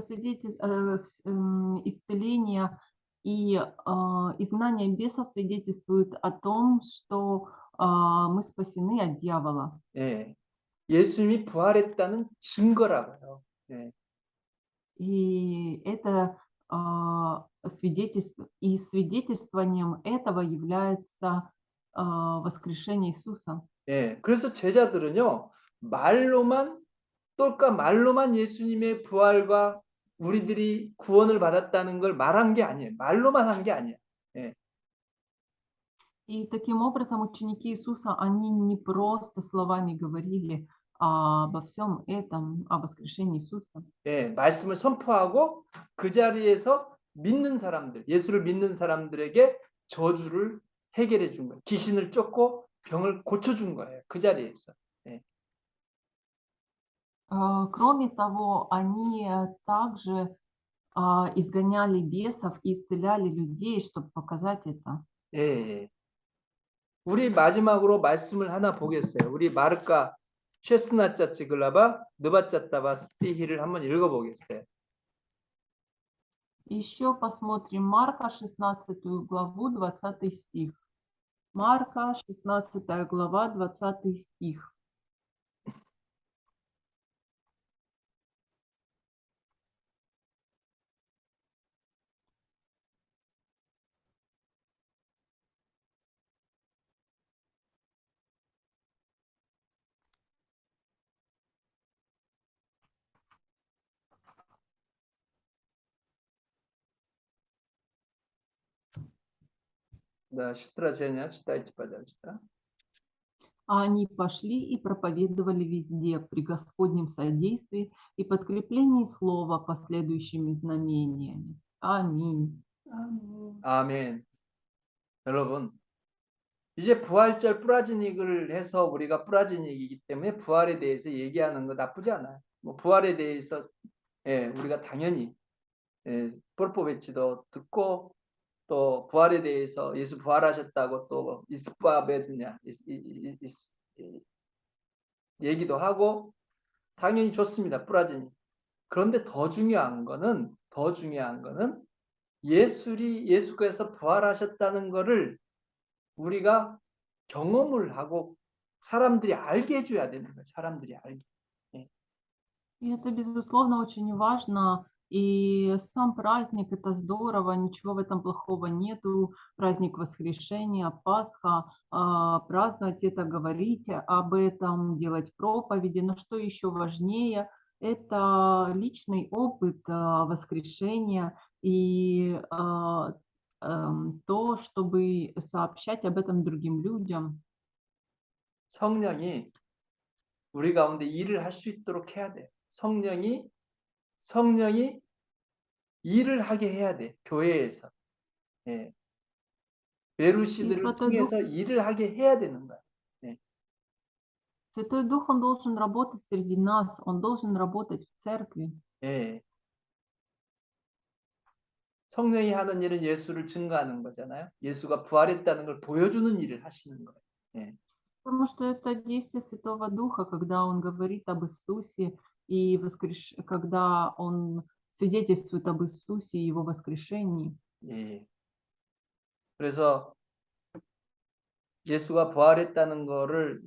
исцеление и изгнание бесов свидетельствует о том, что мы спасены от дьявола. 예. 예수님이 부활했다는 증거라고요. 예. И это свидетельство, и свидетельствованием этого является воскрешение Иисуса. 예. 그래서 제자들은요. 말로만 예수님의 부활과 우리들이 구원을 받았다는 걸 말한 게 아니에요. 말로만 한 게 아니에요. 예. И таким образом ученики Иисуса, они не просто словами говорили обо всем этом, о воскрешении Иисуса. 예, 말씀을 선포하고 그 자리에서 예수를 믿는 사람들에게 저주를 해결해 준 거예요. 귀신을 쫓고 병을 고쳐준 거예요. 그 자리에서. 예. Кроме того, они также изгоняли бесов и исцеляли людей, чтобы показать это. 예, 예. 우리 마지막으로 말씀을 하나 보겠어요. 우리 마르카 16 глава 20 стих을 한번 읽어보겠어요. Еще посмотрим Марка 16 главу 20 стих. Марка 16 глава 20 стих. Да, сестра Женя, читайте, пожалуйста. А они пошли и проповедовали везде при Господнем содействии и подкреплении слова последующими знамениями. Аминь. Аминь. 아멘. 여러분, 이제 부활절 뿌라지닉을 해서 우리가 뿌라지닉이기 때문에 부활에 대해서 얘기하는 거 나쁘지 않아요. 뭐 부활에 대해서 우리가 당연히 뽀뽀베치도 듣고 또 부활에 대해서 예수 부활하셨다고 또 이스바베드냐 얘기도 하고 당연히 좋습니다. 뿌라지닉. 그런데 더 중요한 거는 예수께서 부활하셨다는 거를 우리가 경험을 하고 사람들이 알게 해줘야 되는 거예요. 사람들이 알게. И это, безусловно, очень важно. И сам праздник– это здорово, ничего в этом плохого нету. Праздник Воскрешения, Пасха, праздновать это, говорить об этом, делать проповеди. Но что еще важнее– это личный опыт воскрешения и то, чтобы сообщать об этом другим людям. 성령이 우리 가운데 일을 할 수 있도록 해야 돼요. 성령이 일을 하게 해야 돼. 교회에서. 베루시들을 Святой Дух. 통해서 일을 하게 해야 되는 거야. Святой Дух, Он должен работать среди нас, Он должен работать в церкви. 예. 성령이 하는 일은 예수를 증거하는 거잖아요. 예수가 부활했다는 걸 보여주는 일을 하시는 거예요. Потому что это действие Святого Духа, когда Он говорит об Иисусе, и когда Он свидетельствует об Иисусе и Его воскрешении. 예. 그래서 예수가 부활했다는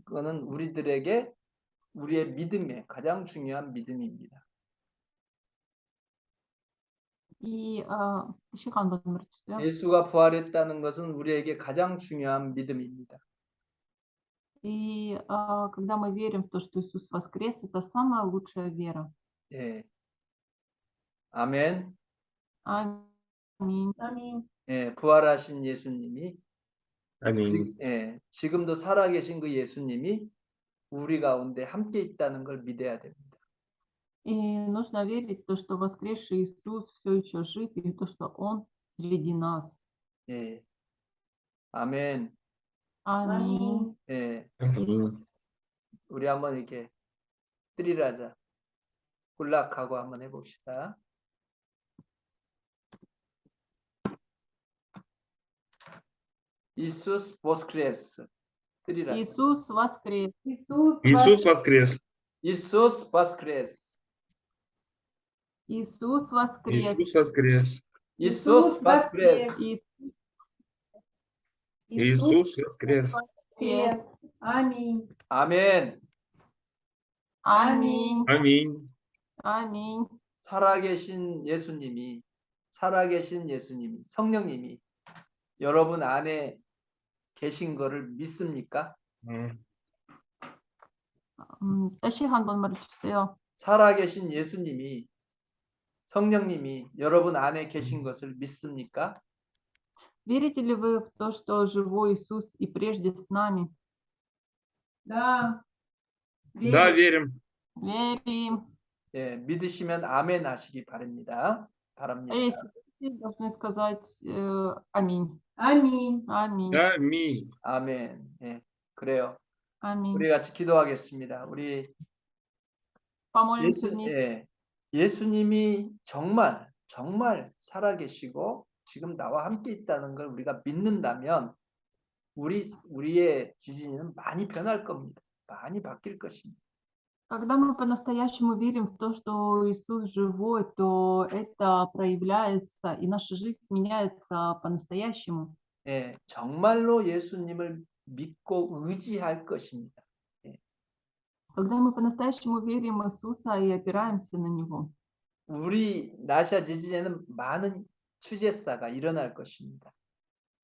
그거는 우리들에게 우리의 믿음의 가장 중요한 믿음입니다. И Шихан номер 4. 예수가 부활했다는 것은 우리에게 가장 중요한 믿음입니다. И когда мы верим в то, что Иисус воскрес, это самая лучшая вера. 예. 아멘. Аминь. Аминь. 예, 부활하신 예수님이 Аминь. 지금도 살아계신 그 예수님이 우리 가운데 함께 있다는 걸 믿어야 됩니다. И нужно верить в то, что воскресший Иисус все еще жив, и то, что Он среди нас. 예. 아멘. Аминь. 예. Аминь. 우리 한번 이렇게 뜨리라자. 굴락하고 한번 해봅시다. 이수스 보스크레스. 뜨리라자. Иисус воскрес. Иисус воскрес. 이수스 보스크레스. Иисус воскрес. Иисус воскрес. 이수스 보스크레스. Иисус воскрес. Воскрес. Аминь. 아멘. Аминь. Аминь. Аминь. 살아계신 예수님이, 성령님이 여러분 안에 계신 거를 믿습니까? 다시 한번 말해주세요. 살아계신 예수님이, 성령님이 여러분 안에 계신 것을 믿습니까? Верите ли вы в то, что живой Иисус и прежде с нами? Да. Да, Верю. верим. Верим. 예, 믿으시면 아멘 하시기 바랍니다. А если верите, должны сказать аминь. Аминь. Аминь. Аминь. 아멘. 예, 그래요. Аминь. 우리 같이 기도하겠습니다. 우리 Помолимся вместе. 예수님이 정말 살아계시고 지금 나와 함께 있다는 걸 우리가 믿는다면 우리의 지진은 많이 변할 겁니다. 많이 바뀔 것입니다. Когда мы по-настоящему верим в то, что Иисус живой, то это проявляется, и наша жизнь меняется по-настоящему. 예, 정말로 예수님을 믿고 의지할 것입니다. Когда мы по-настоящему верим в Иисуса и опираемся на Него. 우리 나샤 지진에는 많은 추제사가 일어날 것입니다.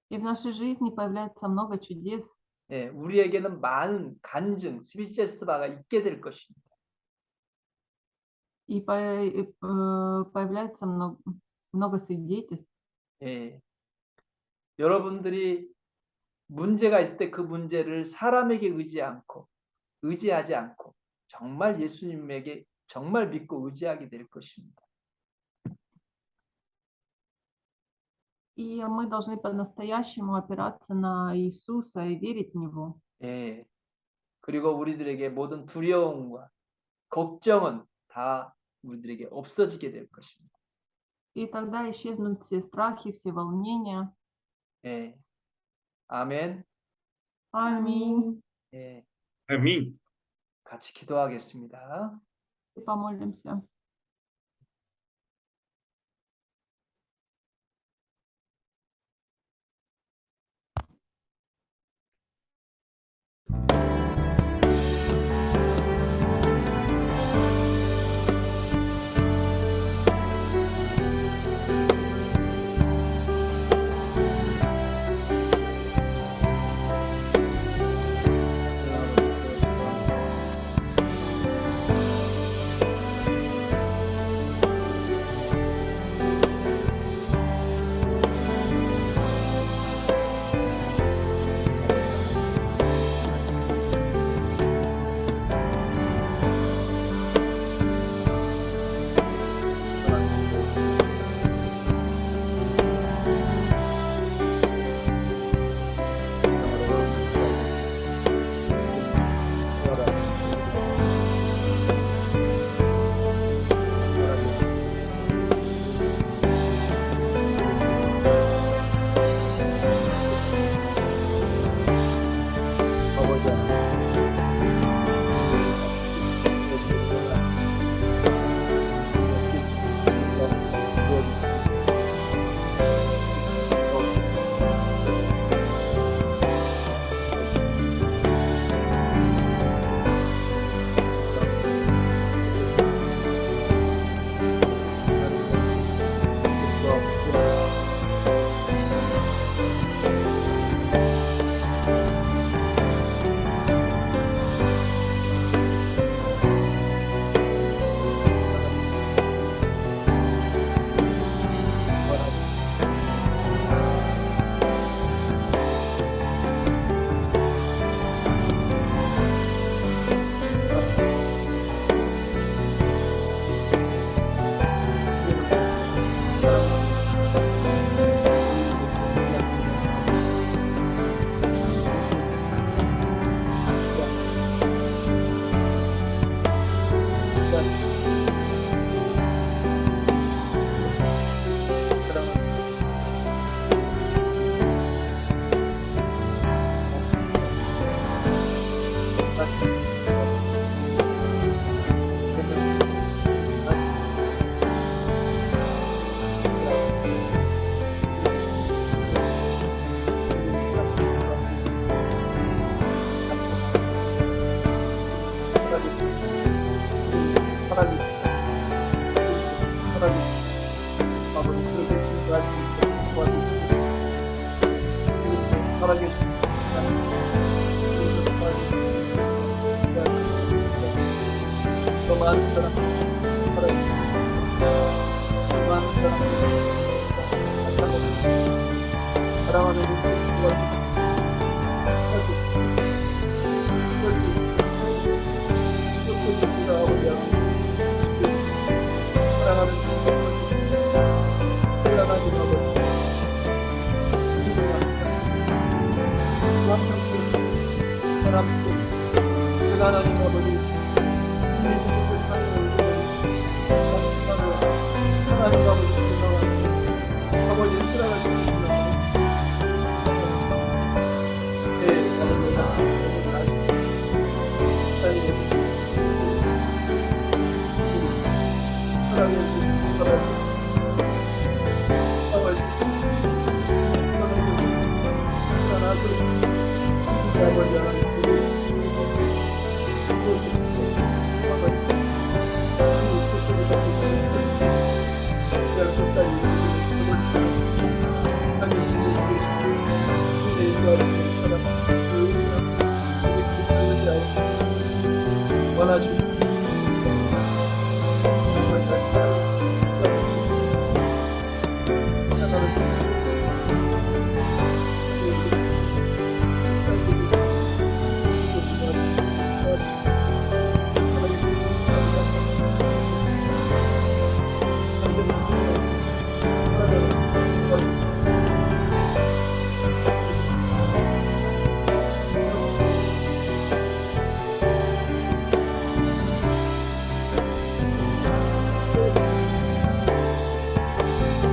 И в нашей жизни появляется много чудес. 예, 우리에게는 많은 간증, 스비체스바가 있게 될 것입니다. И появляется много свидетельств. 예, 여러분들이 문제가 있을 때 그 문제를 사람에게 의지하지 않고 정말 예수님에게 정말 믿고 의지하게 될 것입니다. И мы должны по-настоящему опираться на Иисуса и верить в Него. 예. 그리고 우리들에게 모든 두려움과 걱정은 다 우리들에게 없어지게 될 것입니다. И тогда исчезнут все страхи, все волнения. 예. 아멘. Аминь. 예. Аминь. 같이 기도하겠습니다. И помолимся. 사랑하는